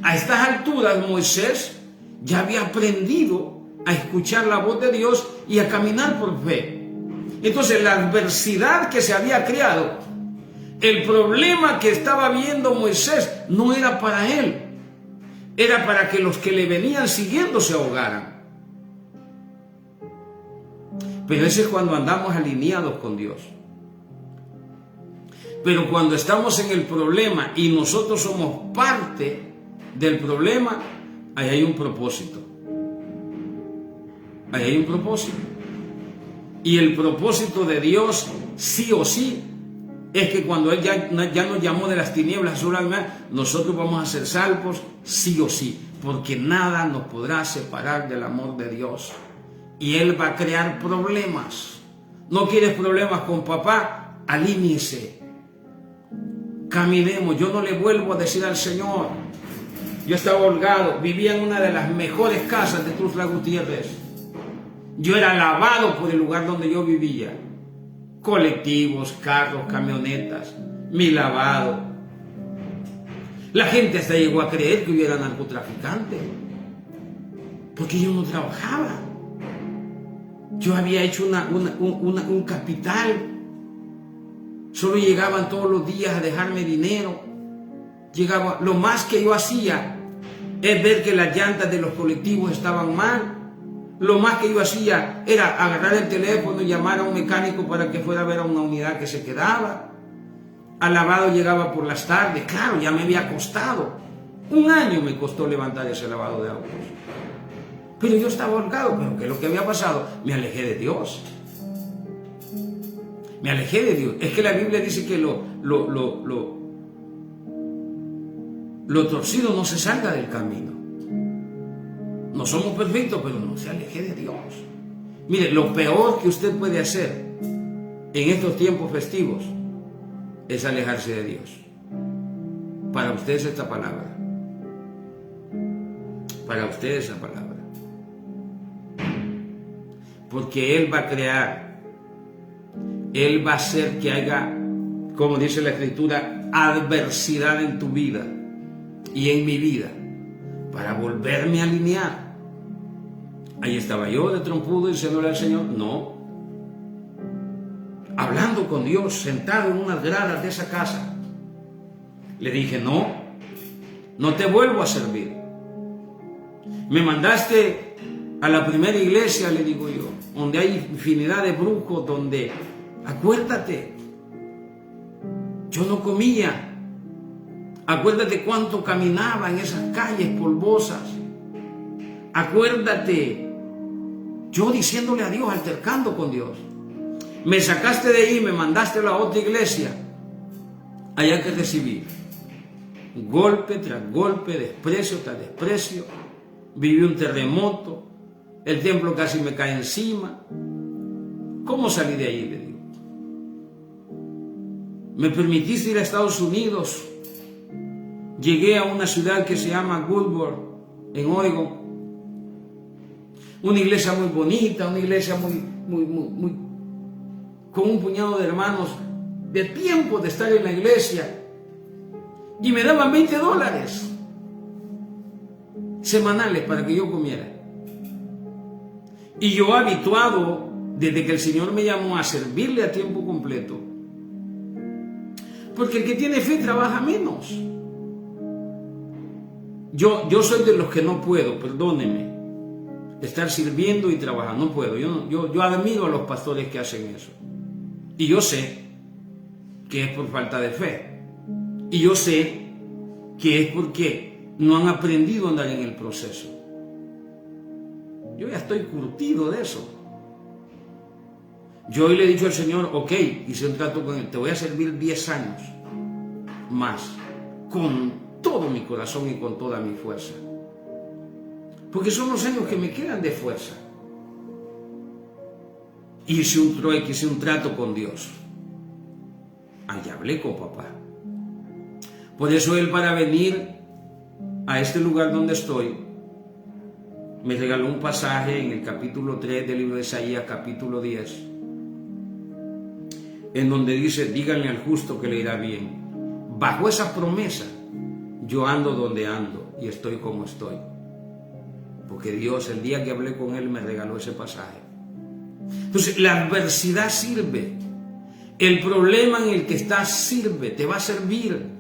[SPEAKER 1] A estas alturas Moisés ya había aprendido a escuchar la voz de Dios y a caminar por fe. Entonces la adversidad que se había creado, el problema que estaba viendo Moisés no era para él. Era para que los que le venían siguiendo se ahogaran. Pero ese es cuando andamos alineados con Dios. Pero cuando estamos en el problema y nosotros somos parte del problema, ahí hay un propósito. Ahí hay un propósito. Y el propósito de Dios, sí o sí, es que cuando Él ya nos llamó de las tinieblas a su luz, nosotros vamos a ser salvos sí o sí, porque nada nos podrá separar del amor de Dios. Y Él va a crear problemas. ¿No quieres problemas con papá? Alíñese. Caminemos. Yo no le vuelvo a decir al Señor. Yo estaba holgado, vivía en una de las mejores casas de Tuxtla Gutiérrez. Yo era alabado por el lugar donde yo vivía. Colectivos, carros, camionetas, mi lavado. La gente hasta llegó a creer que yo era narcotraficante, porque yo no trabajaba. Yo había hecho un capital. Solo llegaban todos los días a dejarme dinero. Llegaba, lo más que yo hacía es ver que las llantas de los colectivos estaban mal. Lo más que yo hacía era agarrar el teléfono y llamar a un mecánico para que fuera a ver a una unidad que se quedaba. Al lavado llegaba por las tardes. Claro, ya me había costado. 1 año me costó levantar ese lavado de autos. Pero yo estaba holgado. Pero ¿qué es lo que había pasado? Me alejé de Dios. Me alejé de Dios. Es que la Biblia dice que lo torcido no se salga del camino. No somos perfectos, pero no se aleje de Dios. Mire, lo peor que usted puede hacer en estos tiempos festivos es alejarse de Dios. Para usted es esta palabra. para usted esa palabra. Porque Él va a crear, Él va a hacer que haya, como dice la Escritura, adversidad en tu vida y en mi vida, para volverme a alinear. Ahí estaba yo de trompudo diciéndole al Señor, no. Hablando con Dios, sentado en unas gradas de esa casa. Le dije, no te vuelvo a servir. Me mandaste a la primera iglesia, le digo yo, donde hay infinidad de brujos, donde, acuérdate, yo no comía. Acuérdate cuánto caminaba en esas calles polvosas. Acuérdate, yo diciéndole a Dios, altercando con Dios. Me sacaste de ahí, me mandaste a la otra iglesia. Allá que recibí golpe tras golpe, desprecio tras desprecio. Viví un terremoto, el templo casi me cae encima. ¿Cómo salí de ahí? Le digo. Me permitiste ir a Estados Unidos. Llegué a una ciudad que se llama Woodward, en Oregon. Una iglesia muy bonita, una iglesia muy con un puñado de hermanos de tiempo de estar en la iglesia. Y me daban $20 semanales para que yo comiera. Y yo habituado, desde que el Señor me llamó a servirle a tiempo completo. Porque el que tiene fe trabaja menos. Yo soy de los que no puedo, perdónenme, estar sirviendo y trabajando. No puedo. Yo admiro a los pastores que hacen eso. Y yo sé que es por falta de fe. Y yo sé que es porque no han aprendido a andar en el proceso. Yo ya estoy curtido de eso. Yo hoy le he dicho al Señor, ok, hice un trato con Él, te voy a servir 10 años más, con todo mi corazón y con toda mi fuerza. Porque son los años que me quedan de fuerza. Hice un trueque, hice un trato con Dios. Ahí hablé con papá. Por eso Él, para venir a este lugar donde estoy, me regaló un pasaje en el capítulo 3 del libro de Isaías, capítulo 10, en donde dice, díganle al justo que le irá bien. Bajo esa promesa, yo ando donde ando y estoy como estoy. Porque Dios, el día que hablé con Él, me regaló ese pasaje. Entonces, la adversidad sirve. El problema en el que estás sirve, te va a servir.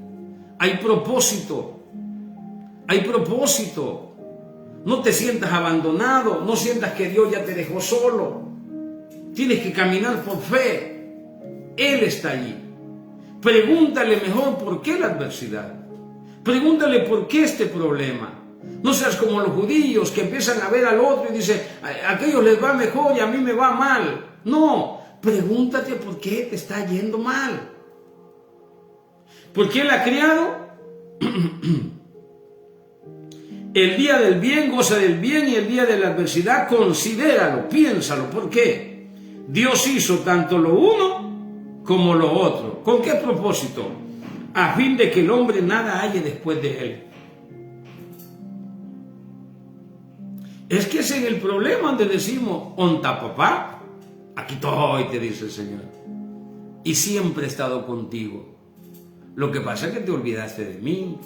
[SPEAKER 1] Hay propósito. Hay propósito. No te sientas abandonado, no sientas que Dios ya te dejó solo. Tienes que caminar por fe. Él está allí. Pregúntale mejor por qué la adversidad. Pregúntale por qué este problema. No seas como los judíos que empiezan a ver al otro y dicen, a aquellos les va mejor y a mí me va mal. No, pregúntate por qué te está yendo mal. ¿Por qué Él ha creado? El día del bien, goza del bien, y el día de la adversidad, considéralo, piénsalo. ¿Por qué? Dios hizo tanto lo uno como lo otro. ¿Con qué propósito? A fin de que el hombre nada halle después de él. Es que ese es el problema donde decimos, ¿onta papá? Aquí estoy, te dice el Señor. Y siempre he estado contigo. Lo que pasa es que te olvidaste de mí.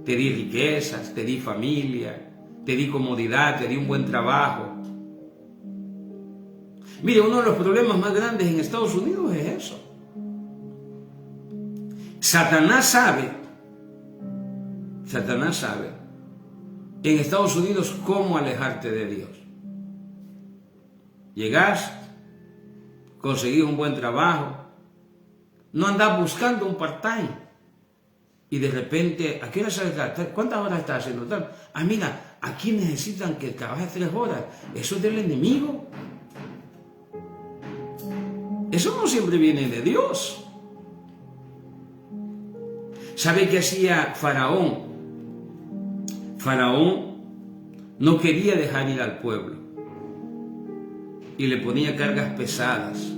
[SPEAKER 1] Te di riquezas, te di familia, te di comodidad, te di un buen trabajo. Mire, uno de los problemas más grandes en Estados Unidos es eso. Satanás sabe en Estados Unidos cómo alejarte de Dios. Llegás, conseguís un buen trabajo, no andás buscando un part-time. Y de repente, ¿a qué hora sales? ¿Cuántas horas estás haciendo tal? Ah, mira, aquí necesitan que trabajes 3 horas. ¿Eso es del enemigo? Eso no siempre viene de Dios. ¿Sabe qué hacía Faraón? Faraón no quería dejar ir al pueblo y le ponía cargas pesadas.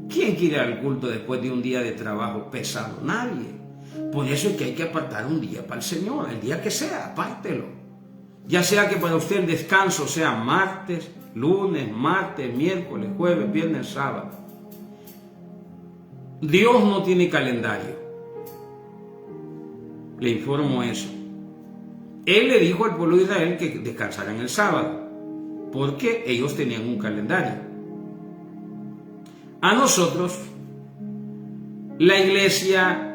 [SPEAKER 1] ¿Quién quiere ir al culto después de un día de trabajo pesado? Nadie. Por eso es que hay que apartar un día para el Señor, el día que sea, apártelo. Ya sea que para usted el descanso sea martes, lunes, martes, miércoles, jueves, viernes, sábado. Dios no tiene calendario. Le informo eso. Él le dijo al pueblo de Israel que descansaran el sábado, porque ellos tenían un calendario. A nosotros, la iglesia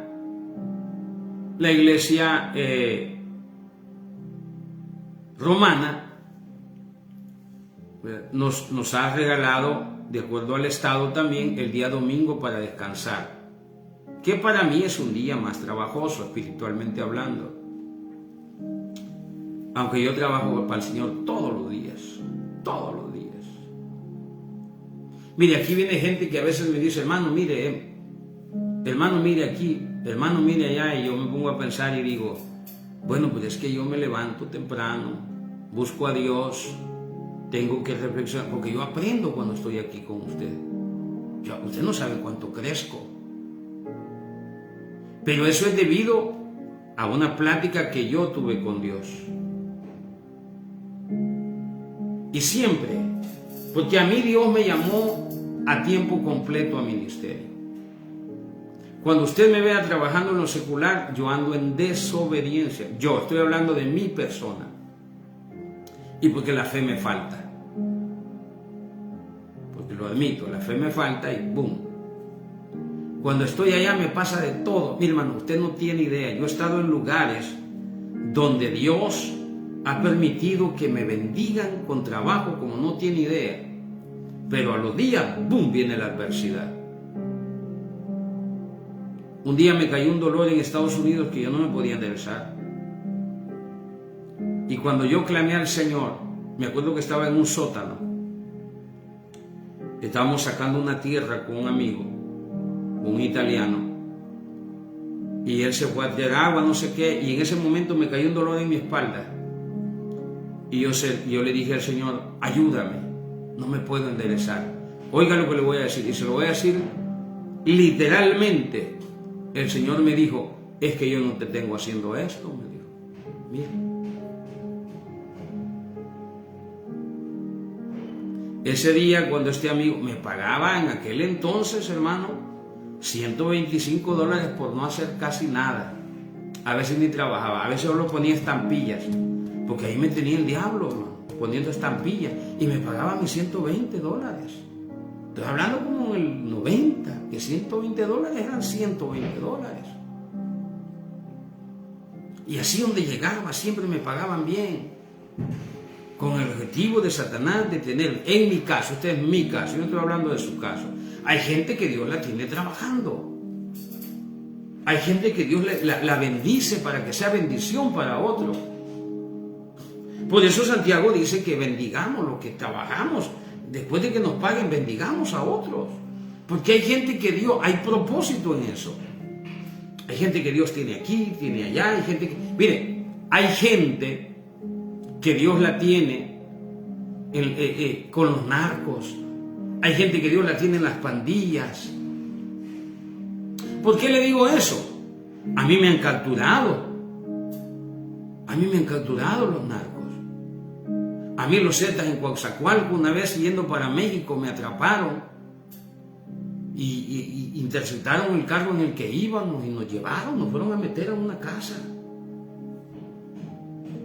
[SPEAKER 1] romana nos ha regalado, de acuerdo al Estado también, el día domingo para descansar, que para mí es un día más trabajoso, espiritualmente hablando. Aunque yo trabajo para el Señor todos los días, todos los días. Mire, aquí viene gente que a veces me dice, hermano, mire aquí, hermano, mire allá, y yo me pongo a pensar y digo, bueno, pues es que yo me levanto temprano, busco a Dios, tengo que reflexionar, porque yo aprendo cuando estoy aquí con usted. Usted no sabe cuánto crezco. Pero eso es debido a una plática que yo tuve con Dios. Y siempre, porque a mí Dios me llamó a tiempo completo a ministerio. Cuando usted me vea trabajando en lo secular, yo ando en desobediencia. Yo estoy hablando de mi persona. Y porque la fe me falta. Porque lo admito, la fe me falta y ¡boom! Cuando estoy allá me pasa de todo. Mi hermano, usted no tiene idea. Yo he estado en lugares donde Dios ha permitido que me bendigan con trabajo como no tiene idea. Pero a los días, ¡boom!, viene la adversidad. Un día me cayó un dolor en Estados Unidos que yo no me podía enderezar. Y cuando yo clamé al Señor, me acuerdo que estaba en un sótano. Estábamos sacando una tierra con un amigo, un italiano. Y él se fue a tirar agua, no sé qué, y en ese momento me cayó un dolor en mi espalda. Y yo le dije al Señor, ayúdame, no me puedo enderezar. Oiga lo que le voy a decir, y se lo voy a decir literalmente. El Señor me dijo, es que yo no te tengo haciendo esto, me dijo. Mira. Ese día cuando este amigo me pagaba en aquel entonces, hermano, $125 por no hacer casi nada. A veces ni trabajaba, a veces solo ponía estampillas, porque ahí me tenía el diablo, hermano, poniendo estampillas, y me pagaba mis $120. Estoy hablando como en el 90, que $120 eran $120. Y así donde llegaba siempre me pagaban bien, con el objetivo de Satanás de tener, en mi caso, este es mi caso, yo no estoy hablando de su caso, hay gente que Dios la tiene trabajando, hay gente que Dios la bendice para que sea bendición para otro. Por eso Santiago dice que bendigamos lo que trabajamos. Después de que nos paguen, bendigamos a otros. Porque hay gente que Dios, hay propósito en eso. Hay gente que Dios tiene aquí, tiene allá, hay gente que... Mire, hay gente que Dios la tiene con los narcos. Hay gente que Dios la tiene en las pandillas. ¿Por qué le digo eso? A mí me han capturado. A mí me han capturado los narcos. A mí los zetas en Coatzacoalcos, una vez yendo para México, me atraparon y interceptaron el carro en el que íbamos y nos llevaron, nos fueron a meter a una casa.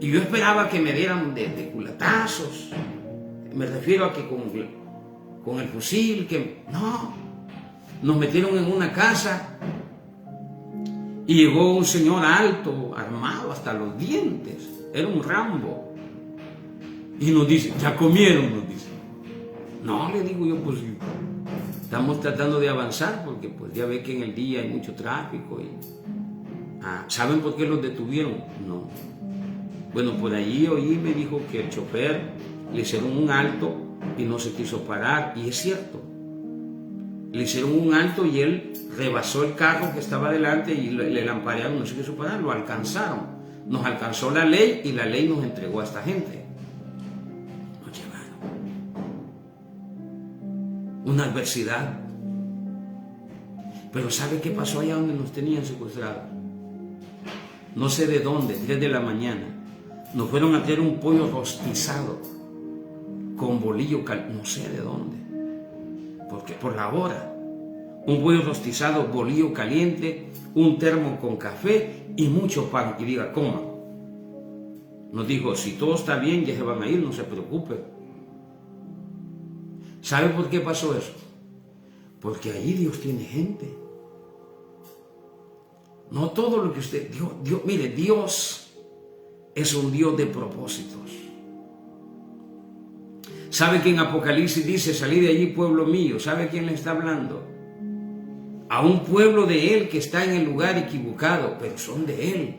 [SPEAKER 1] Y yo esperaba que me dieran de culatazos. Me refiero a que con el fusil, que no. Nos metieron en una casa y llegó un señor alto, armado hasta los dientes. Era un Rambo. Y nos dice, ¿ya comieron? Nos dice. No, le digo yo, pues estamos tratando de avanzar porque pues ya ve que en el día hay mucho tráfico. ¿Saben por qué los detuvieron? No. Bueno, por allí oí, me dijo que el chofer le hicieron un alto y no se quiso parar. Y es cierto. Le hicieron un alto y él rebasó el carro que estaba delante y le lamparearon, no se quiso parar, lo alcanzaron. Nos alcanzó la ley y la ley nos entregó a esta gente. Una adversidad. Pero ¿sabe qué pasó allá donde nos tenían secuestrados? No sé de dónde, 3 de la mañana. nos fueron a traer un pollo rostizado con bolillo caliente, no sé de dónde, porque por la hora, un pollo rostizado, bolillo caliente, un termo con café y mucho pan, y diga, coman. Nos dijo, si todo está bien, ya se van a ir, no se preocupen. ¿Sabe por qué pasó eso? Porque allí Dios tiene gente. No todo lo que usted, mire, Dios es un Dios de propósitos. ¿Sabe que en Apocalipsis dice, salí de allí, pueblo mío? ¿Sabe quién le está hablando? A un pueblo de Él que está en el lugar equivocado, pero son de Él.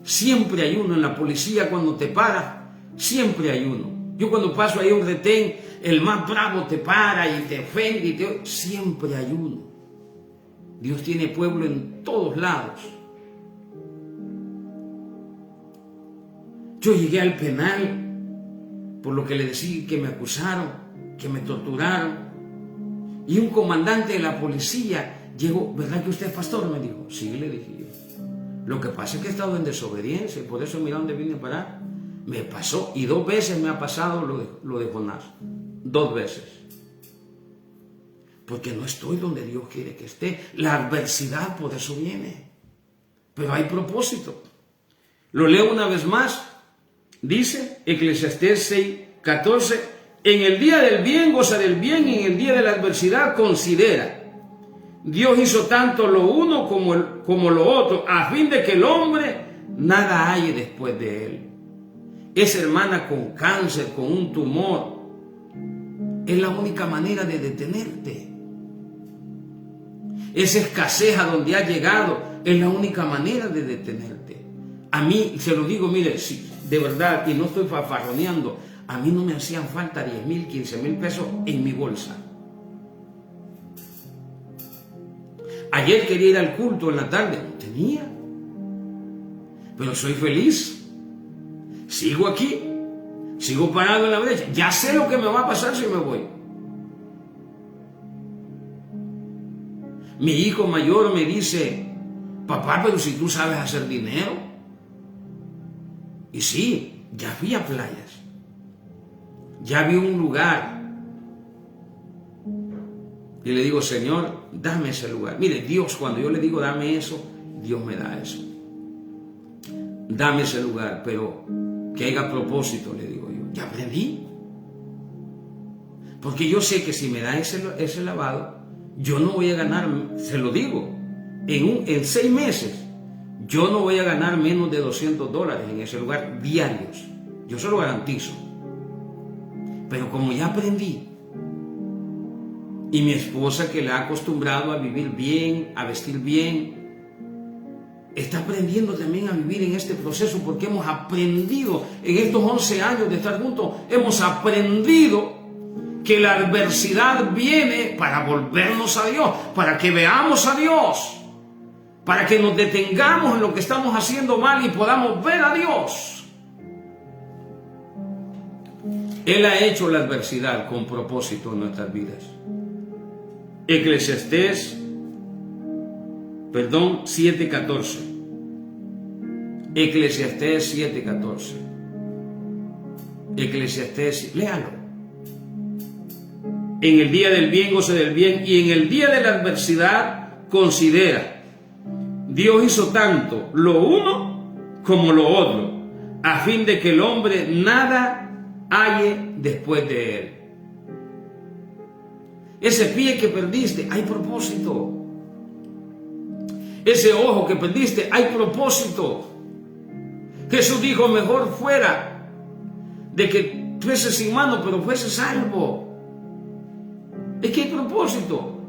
[SPEAKER 1] Siempre hay uno en la policía cuando te para, siempre hay uno. Yo cuando paso ahí a un retén, el más bravo te para y te ofende y siempre hay uno. Dios tiene pueblo en todos lados. Yo llegué al penal por lo que le decía que me acusaron, que me torturaron. Y un comandante de la policía llegó, ¿verdad que usted es pastor? Me dijo, sí, le dije yo. Lo que pasa es que he estado en desobediencia y por eso mira dónde vine a parar. Me pasó y 2 veces me ha pasado lo de Jonás. 2 veces. Porque no estoy donde Dios quiere que esté. La adversidad por eso viene. Pero hay propósito. Lo leo una vez más. Dice Eclesiastés 6:14. En el día del bien goza del bien y en el día de la adversidad considera. Dios hizo tanto lo uno como lo otro, a fin de que el hombre nada halle después de él. Esa hermana con cáncer, con un tumor, es la única manera de detenerte. Esa escasez a donde ha llegado es la única manera de detenerte. A mí, se lo digo, mire, sí, de verdad, y no estoy fanfarroneando, a mí no me hacían falta 10,000, 15,000 pesos en mi bolsa. Ayer quería ir al culto en la tarde, no tenía. Pero soy feliz. Sigo aquí. Sigo parado en la brecha. Ya sé lo que me va a pasar si me voy. Mi hijo mayor me dice, papá, pero si tú sabes hacer dinero. Y sí, ya fui a playas. Ya vi un lugar. Y le digo, Señor, dame ese lugar. Mire, Dios, cuando yo le digo, dame eso, Dios me da eso. Dame ese lugar, pero que haya propósito, le digo yo. Ya aprendí. Porque yo sé que si me da ese lavado, yo no voy a ganar, se lo digo, en 6 meses, yo no voy a ganar menos de $200 en ese lugar diarios. Yo se lo garantizo. Pero como ya aprendí, y mi esposa que la ha acostumbrado a vivir bien, a vestir bien, está aprendiendo también a vivir en este proceso porque hemos aprendido en estos 11 años de estar juntos, hemos aprendido que la adversidad viene para volvernos a Dios, para que veamos a Dios, para que nos detengamos en lo que estamos haciendo mal y podamos ver a Dios. Él ha hecho la adversidad con propósito en nuestras vidas. Eclesiastés 7:14. Eclesiastés 7:14. Eclesiastés, léalo. En el día del bien goce del bien y en el día de la adversidad considera. Dios hizo tanto lo uno como lo otro, a fin de que el hombre nada halle después de él. Ese pie que perdiste, hay propósito. Ese ojo que perdiste, hay propósito. Jesús dijo, mejor fuera de que fuese sin mano, pero fuese salvo. Es que hay propósito.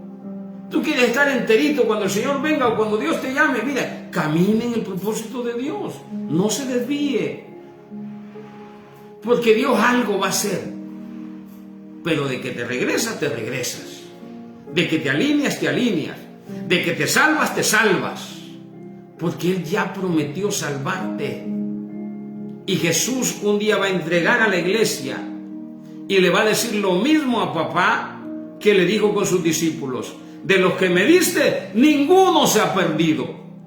[SPEAKER 1] Tú quieres estar enterito cuando el Señor venga o cuando Dios te llame. Mira, camine en el propósito de Dios. No se desvíe. Porque Dios algo va a hacer. Pero de que te regresas, te regresas. De que te alineas, te alineas. De que te salvas, te salvas. Porque Él ya prometió salvarte. Y Jesús un día va a entregar a la iglesia y le va a decir lo mismo a papá que le dijo con sus discípulos. De los que me diste, ninguno se ha perdido.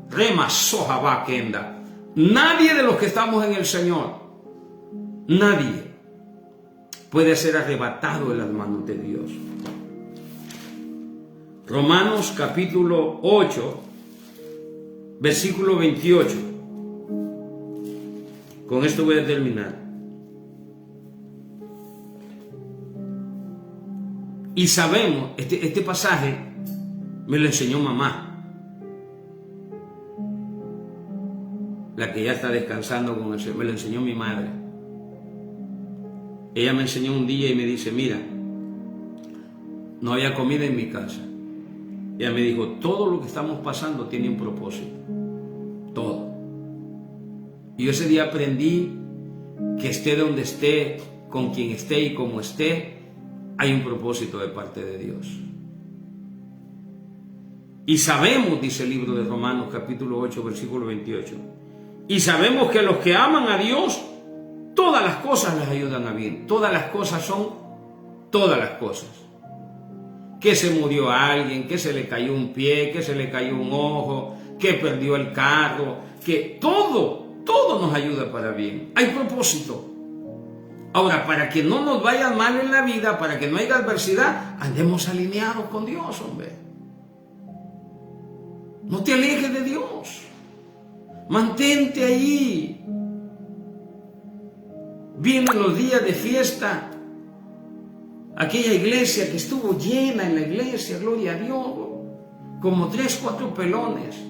[SPEAKER 1] Rema soja va kenda. Nadie de los que estamos en el Señor, nadie puede ser arrebatado de las manos de Dios. Romanos capítulo 8, versículo 28. Con esto voy a terminar. Y sabemos, este pasaje me lo enseñó mamá, la que ya está descansando con el Señor, me lo enseñó mi madre. Ella me enseñó un día y me dice, mira, no había comida en mi casa. Ella me dijo, todo lo que estamos pasando tiene un propósito, todo. Y yo ese día aprendí que esté donde esté, con quien esté y como esté, hay un propósito de parte de Dios. Y sabemos, dice el libro de Romanos capítulo 8, versículo 28, y sabemos que los que aman a Dios, todas las cosas les ayudan a bien. Todas las cosas son todas las cosas. Que se murió alguien, que se le cayó un pie, que se le cayó un ojo, que perdió el carro, que todo nos ayuda para bien. Hay propósito. Ahora, para que no nos vaya mal en la vida, para que no haya adversidad, andemos alineados con Dios, hombre. No te alejes de Dios. Mantente allí. Vienen los días de fiesta. Aquella iglesia que estuvo llena en la iglesia, gloria a Dios, como 3, 4 pelones.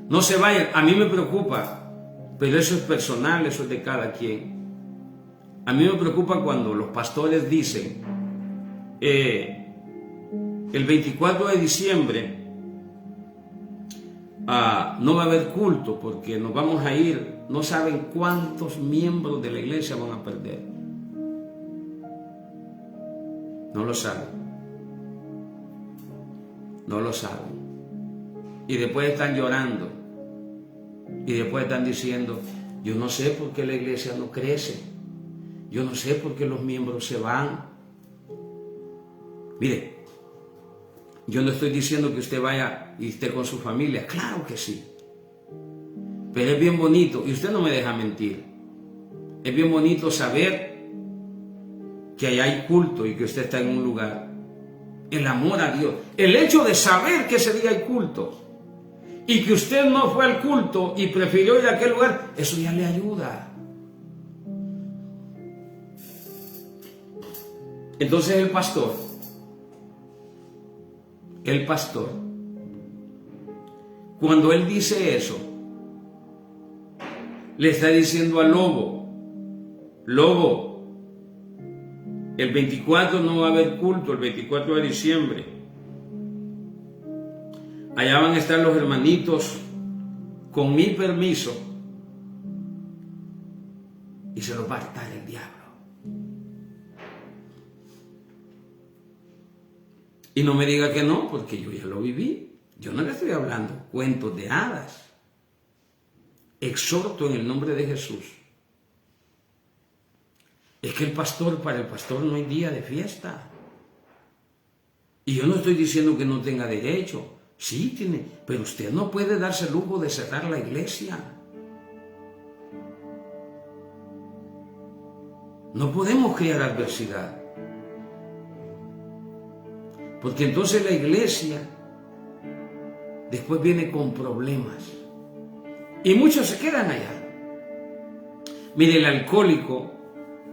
[SPEAKER 1] No se vayan, a mí me preocupa, pero eso es personal, eso es de cada quien. A mí me preocupa cuando los pastores dicen, el 24 de diciembre no va a haber culto porque nos vamos a ir, no saben cuántos miembros de la iglesia van a perder. No lo saben. No lo saben. Y después están llorando. Y después están diciendo, yo no sé por qué la iglesia no crece. Yo no sé por qué los miembros se van. Mire, yo no estoy diciendo que usted vaya y esté con su familia. Claro que sí. Pero es bien bonito, y usted no me deja mentir. Es bien bonito saber que allá hay culto y que usted está en un lugar. El amor a Dios. El hecho de saber que ese día hay culto y que usted no fue al culto y prefirió ir a aquel lugar, eso ya le ayuda. Entonces el pastor, cuando él dice eso, le está diciendo al lobo, el 24 no va a haber culto, el 24 de diciembre. Allá van a estar los hermanitos con mi permiso y se los va a hartar el diablo. Y no me diga que no, porque yo ya lo viví. Yo no le estoy hablando cuentos de hadas. Exhorto en el nombre de Jesús. Es que para el pastor no hay día de fiesta. Y yo no estoy diciendo que no tenga derecho. Sí tiene, pero usted no puede darse el lujo de cerrar la iglesia. No podemos crear adversidad. Porque entonces la iglesia después viene con problemas. Y muchos se quedan allá. Mire, el alcohólico,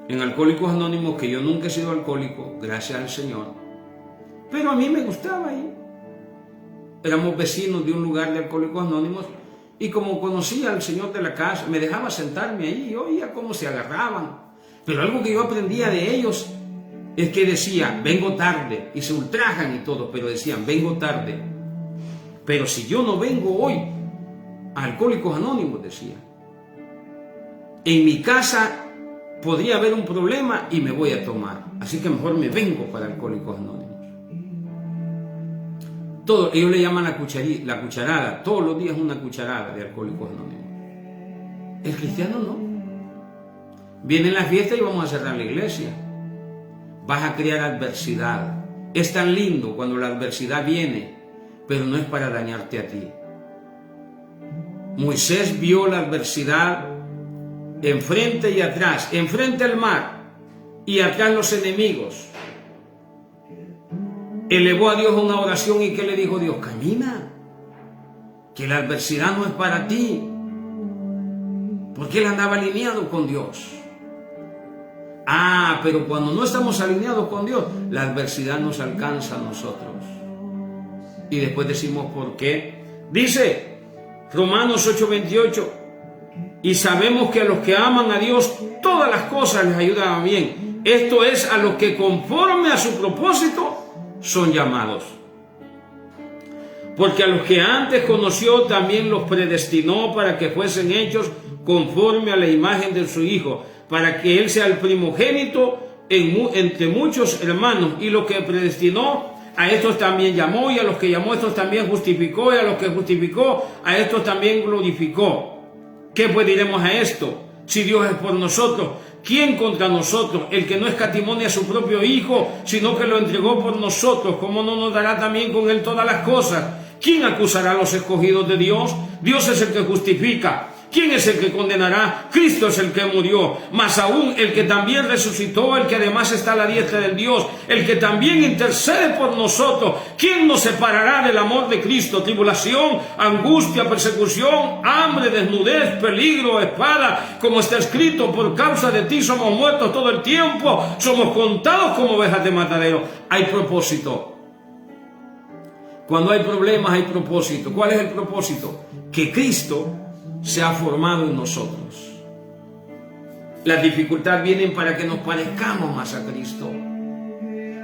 [SPEAKER 1] en Alcohólicos Anónimos, que yo nunca he sido alcohólico, gracias al Señor, pero a mí me gustaba ahí. Éramos vecinos de un lugar de Alcohólicos Anónimos y como conocía al señor de la casa, me dejaba sentarme ahí y oía cómo se agarraban. Pero algo que yo aprendía de ellos es que decía, vengo tarde, y se ultrajan y todo, pero decían, vengo tarde. Pero si yo no vengo hoy a Alcohólicos Anónimos, decía, en mi casa podría haber un problema y me voy a tomar. Así que mejor me vengo para Alcohólicos Anónimos. Todo, ellos le llaman la cucharada, todos los días una cucharada de Alcohólicos Anónimos. El cristiano no. Viene la fiesta y vamos a cerrar la iglesia. Vas a crear adversidad. Es tan lindo cuando la adversidad viene, pero no es para dañarte a ti. Moisés vio la adversidad enfrente y atrás, enfrente el mar y atrás los enemigos. Elevó a Dios una oración y ¿qué le dijo Dios? Camina, que la adversidad no es para ti, porque él andaba alineado con Dios. Pero cuando no estamos alineados con Dios, la adversidad nos alcanza a nosotros. Y después decimos ¿por qué? Dice Romanos 8:28, y sabemos que a los que aman a Dios todas las cosas les ayudan a bien. Esto es, a los que conforme a su propósito son llamados. Porque a los que antes conoció también los predestinó para que fuesen hechos conforme a la imagen de su Hijo, para que Él sea el primogénito entre muchos hermanos. Y los que predestinó, a estos también llamó, y a los que llamó, a estos también justificó, y a los que justificó, a estos también glorificó. ¿Qué pues diremos a esto? Si Dios es por nosotros, ¿quién contra nosotros? El que no escatimó ni a su propio Hijo, sino que lo entregó por nosotros, ¿cómo no nos dará también con Él todas las cosas? ¿Quién acusará a los escogidos de Dios? Dios es el que justifica. ¿Quién es el que condenará? Cristo es el que murió, más aún el que también resucitó, el que además está a la diestra del Dios, el que también intercede por nosotros. ¿Quién nos separará del amor de Cristo? Tribulación, angustia, persecución, hambre, desnudez, peligro, espada, como está escrito, por causa de ti somos muertos todo el tiempo, somos contados como ovejas de matadero. Hay propósito. Cuando hay problemas hay propósito. ¿Cuál es el propósito? Que Cristo se ha formado en nosotros. Las dificultades vienen para que nos parezcamos más a Cristo,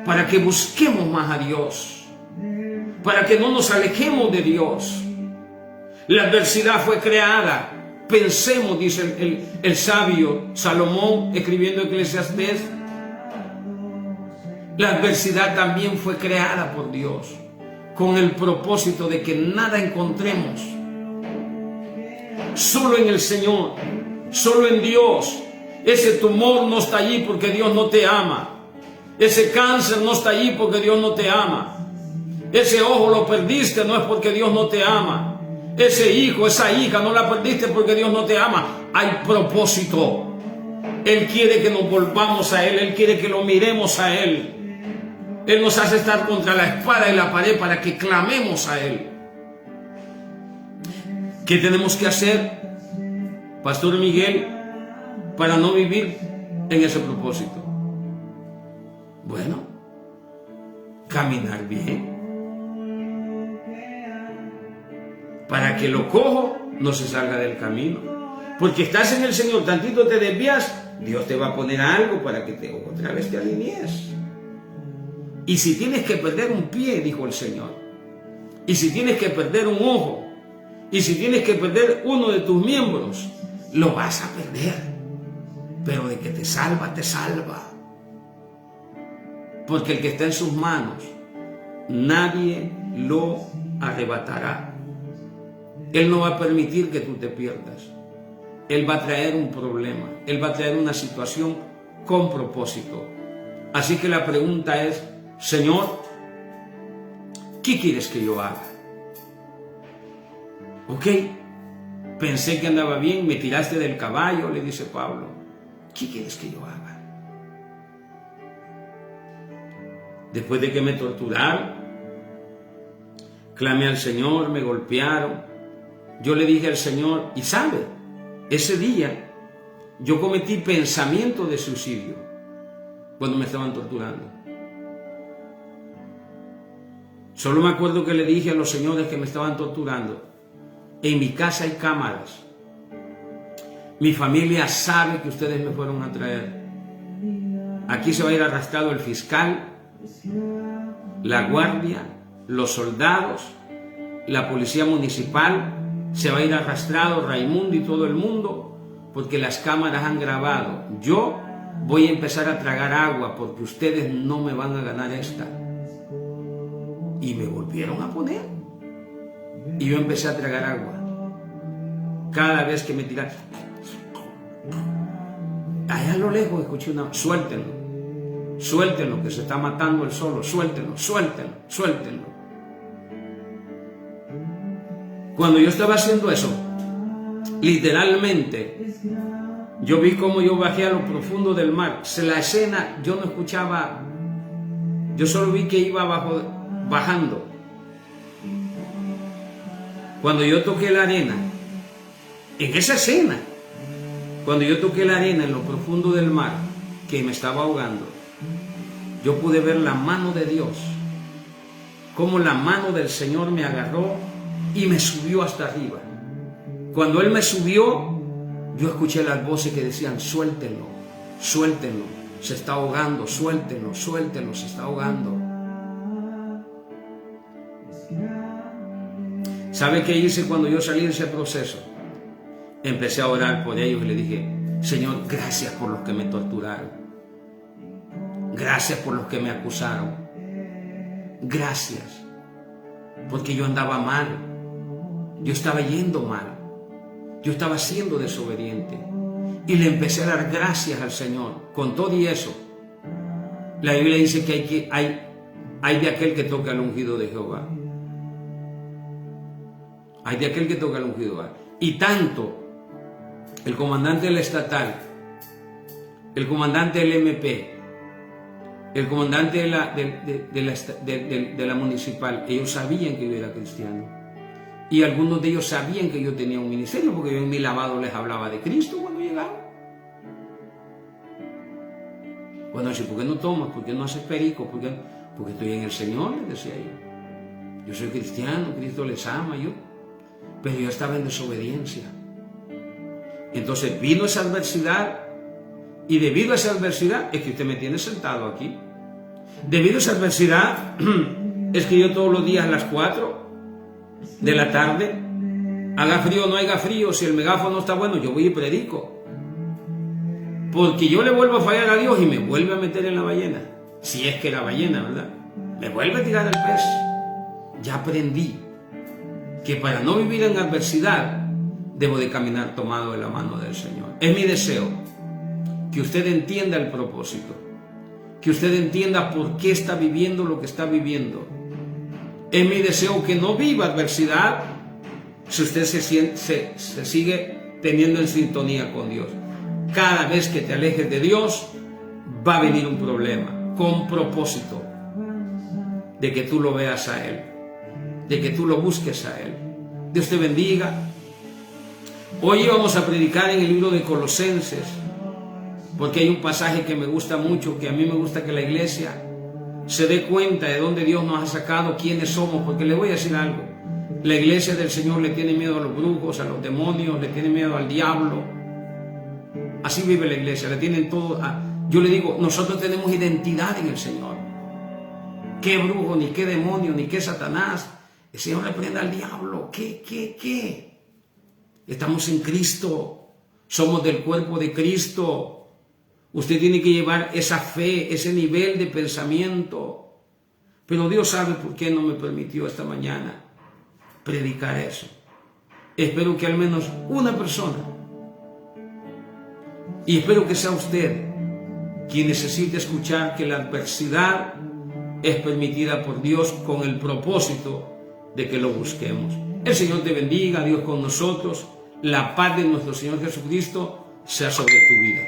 [SPEAKER 1] para que busquemos más a Dios, para que no nos alejemos de Dios. La adversidad fue creada. Pensemos, dice el sabio Salomón escribiendo Eclesiastés, la adversidad también fue creada por Dios con el propósito de que nada encontremos. Solo en el Señor, solo en Dios. Ese tumor no está allí porque Dios no te ama. Ese cáncer no está allí porque Dios no te ama. Ese ojo lo perdiste, no es porque Dios no te ama. Ese hijo, esa hija no la perdiste porque Dios no te ama. Hay propósito. Él quiere que nos volvamos a Él. Él quiere que lo miremos a Él. Él nos hace estar contra la espada y la pared para que clamemos a Él. ¿Qué tenemos que hacer, Pastor Miguel, para no vivir en ese propósito? Bueno, caminar bien. Para que lo cojo no se salga del camino. Porque estás en el Señor, tantito te desvías, Dios te va a poner algo para que otra vez te alinees. Y si tienes que perder un pie, dijo el Señor, y si tienes que perder un ojo, y si tienes que perder uno de tus miembros, lo vas a perder. Pero de que te salva, te salva. Porque el que está en sus manos, nadie lo arrebatará. Él no va a permitir que tú te pierdas. Él va a traer un problema. Él va a traer una situación con propósito. Así que la pregunta es, Señor, ¿qué quieres que yo haga? Ok, pensé que andaba bien, me tiraste del caballo, le dice Pablo. ¿Qué quieres que yo haga? Después de que me torturaron, clamé al Señor, me golpearon. Yo le dije al Señor, y sabe, ese día yo cometí pensamiento de suicidio cuando me estaban torturando. Solo me acuerdo que le dije a los señores que me estaban torturando, en mi casa hay cámaras. Mi familia sabe que ustedes me fueron a traer. Aquí se va a ir arrastrado el fiscal, la guardia, los soldados, la policía municipal. Se va a ir arrastrado Raimundo y todo el mundo, porque las cámaras han grabado. Yo voy a empezar a tragar agua porque ustedes no me van a ganar esta. Y me volvieron a poner. Y yo empecé a tragar agua. Cada vez que me tiraban. Allá a lo lejos escuché una... Suéltenlo. Suéltenlo, que se está matando él solo. Suéltenlo, suéltenlo, suéltenlo. Cuando yo estaba haciendo eso, Literalmente, yo vi cómo yo bajé a lo profundo del mar. La escena, yo no escuchaba, yo solo vi que iba bajando. Cuando yo toqué la arena, en esa escena, cuando yo toqué la arena en lo profundo del mar, que me estaba ahogando, yo pude ver la mano de Dios, cómo la mano del Señor me agarró y me subió hasta arriba. Cuando Él me subió, yo escuché las voces que decían: suéltenlo, suéltenlo, se está ahogando, suéltenlo, suéltenlo, se está ahogando. ¿Sabe qué hice cuando yo salí de ese proceso? Empecé a orar por ellos y le dije: Señor, gracias por los que me torturaron. Gracias por los que me acusaron. Gracias. Porque yo andaba mal. Yo estaba yendo mal. Yo estaba siendo desobediente. Y le empecé a dar gracias al Señor. Con todo y eso, la Biblia dice que hay de aquel que toca al ungido de Jehová. Hay de aquel que toca al ungido de Jehová. Y tanto el comandante del estatal, el comandante del MP, el comandante de la municipal, ellos sabían que yo era cristiano. Y algunos de ellos sabían que yo tenía un ministerio, porque yo en mi lavado les hablaba de Cristo cuando llegaba. Cuando decía: ¿por qué no tomas? ¿Por qué no haces perico? Porque estoy en el Señor, les decía yo. Yo soy cristiano, Cristo les ama, pero yo estaba en desobediencia. Entonces vino esa adversidad, y debido a esa adversidad es que usted me tiene sentado aquí. Debido a esa adversidad es que yo todos los días a las 4 de la tarde, haga frío o no haga frío, si el megáfono está bueno, yo voy y predico. Porque yo le vuelvo a fallar a Dios y me vuelve a meter en la ballena. Si es que la ballena, ¿verdad? Me vuelve a tirar el pez. Ya aprendí que para no vivir en adversidad debo de caminar tomado de la mano del Señor. Es mi deseo que usted entienda el propósito, que usted entienda por qué está viviendo lo que está viviendo. Es mi deseo que no viva adversidad si usted se sigue teniendo en sintonía con Dios. Cada vez que te alejes de Dios, va a venir un problema, con propósito de que tú lo veas a Él, de que tú lo busques a Él. Dios te bendiga. Hoy vamos a predicar en el libro de Colosenses, porque hay un pasaje que me gusta mucho, que a mí me gusta que la iglesia se dé cuenta de dónde Dios nos ha sacado, quiénes somos, porque le voy a decir algo: la iglesia del Señor le tiene miedo a los brujos, a los demonios, le tiene miedo al diablo. Así vive la iglesia, le tienen todo. Yo le digo, nosotros tenemos identidad en el Señor. ¿Qué brujo, ni qué demonio, ni qué Satanás? El Señor reprenda al diablo. ¿Qué? Estamos en Cristo, somos del cuerpo de Cristo. Usted tiene que llevar esa fe, ese nivel de pensamiento. Pero Dios sabe por qué no me permitió esta mañana predicar eso. Espero que al menos una persona, y espero que sea usted, quien necesite escuchar que la adversidad es permitida por Dios con el propósito de que lo busquemos. El Señor te bendiga, Dios con nosotros. La paz de nuestro Señor Jesucristo sea sobre tu vida.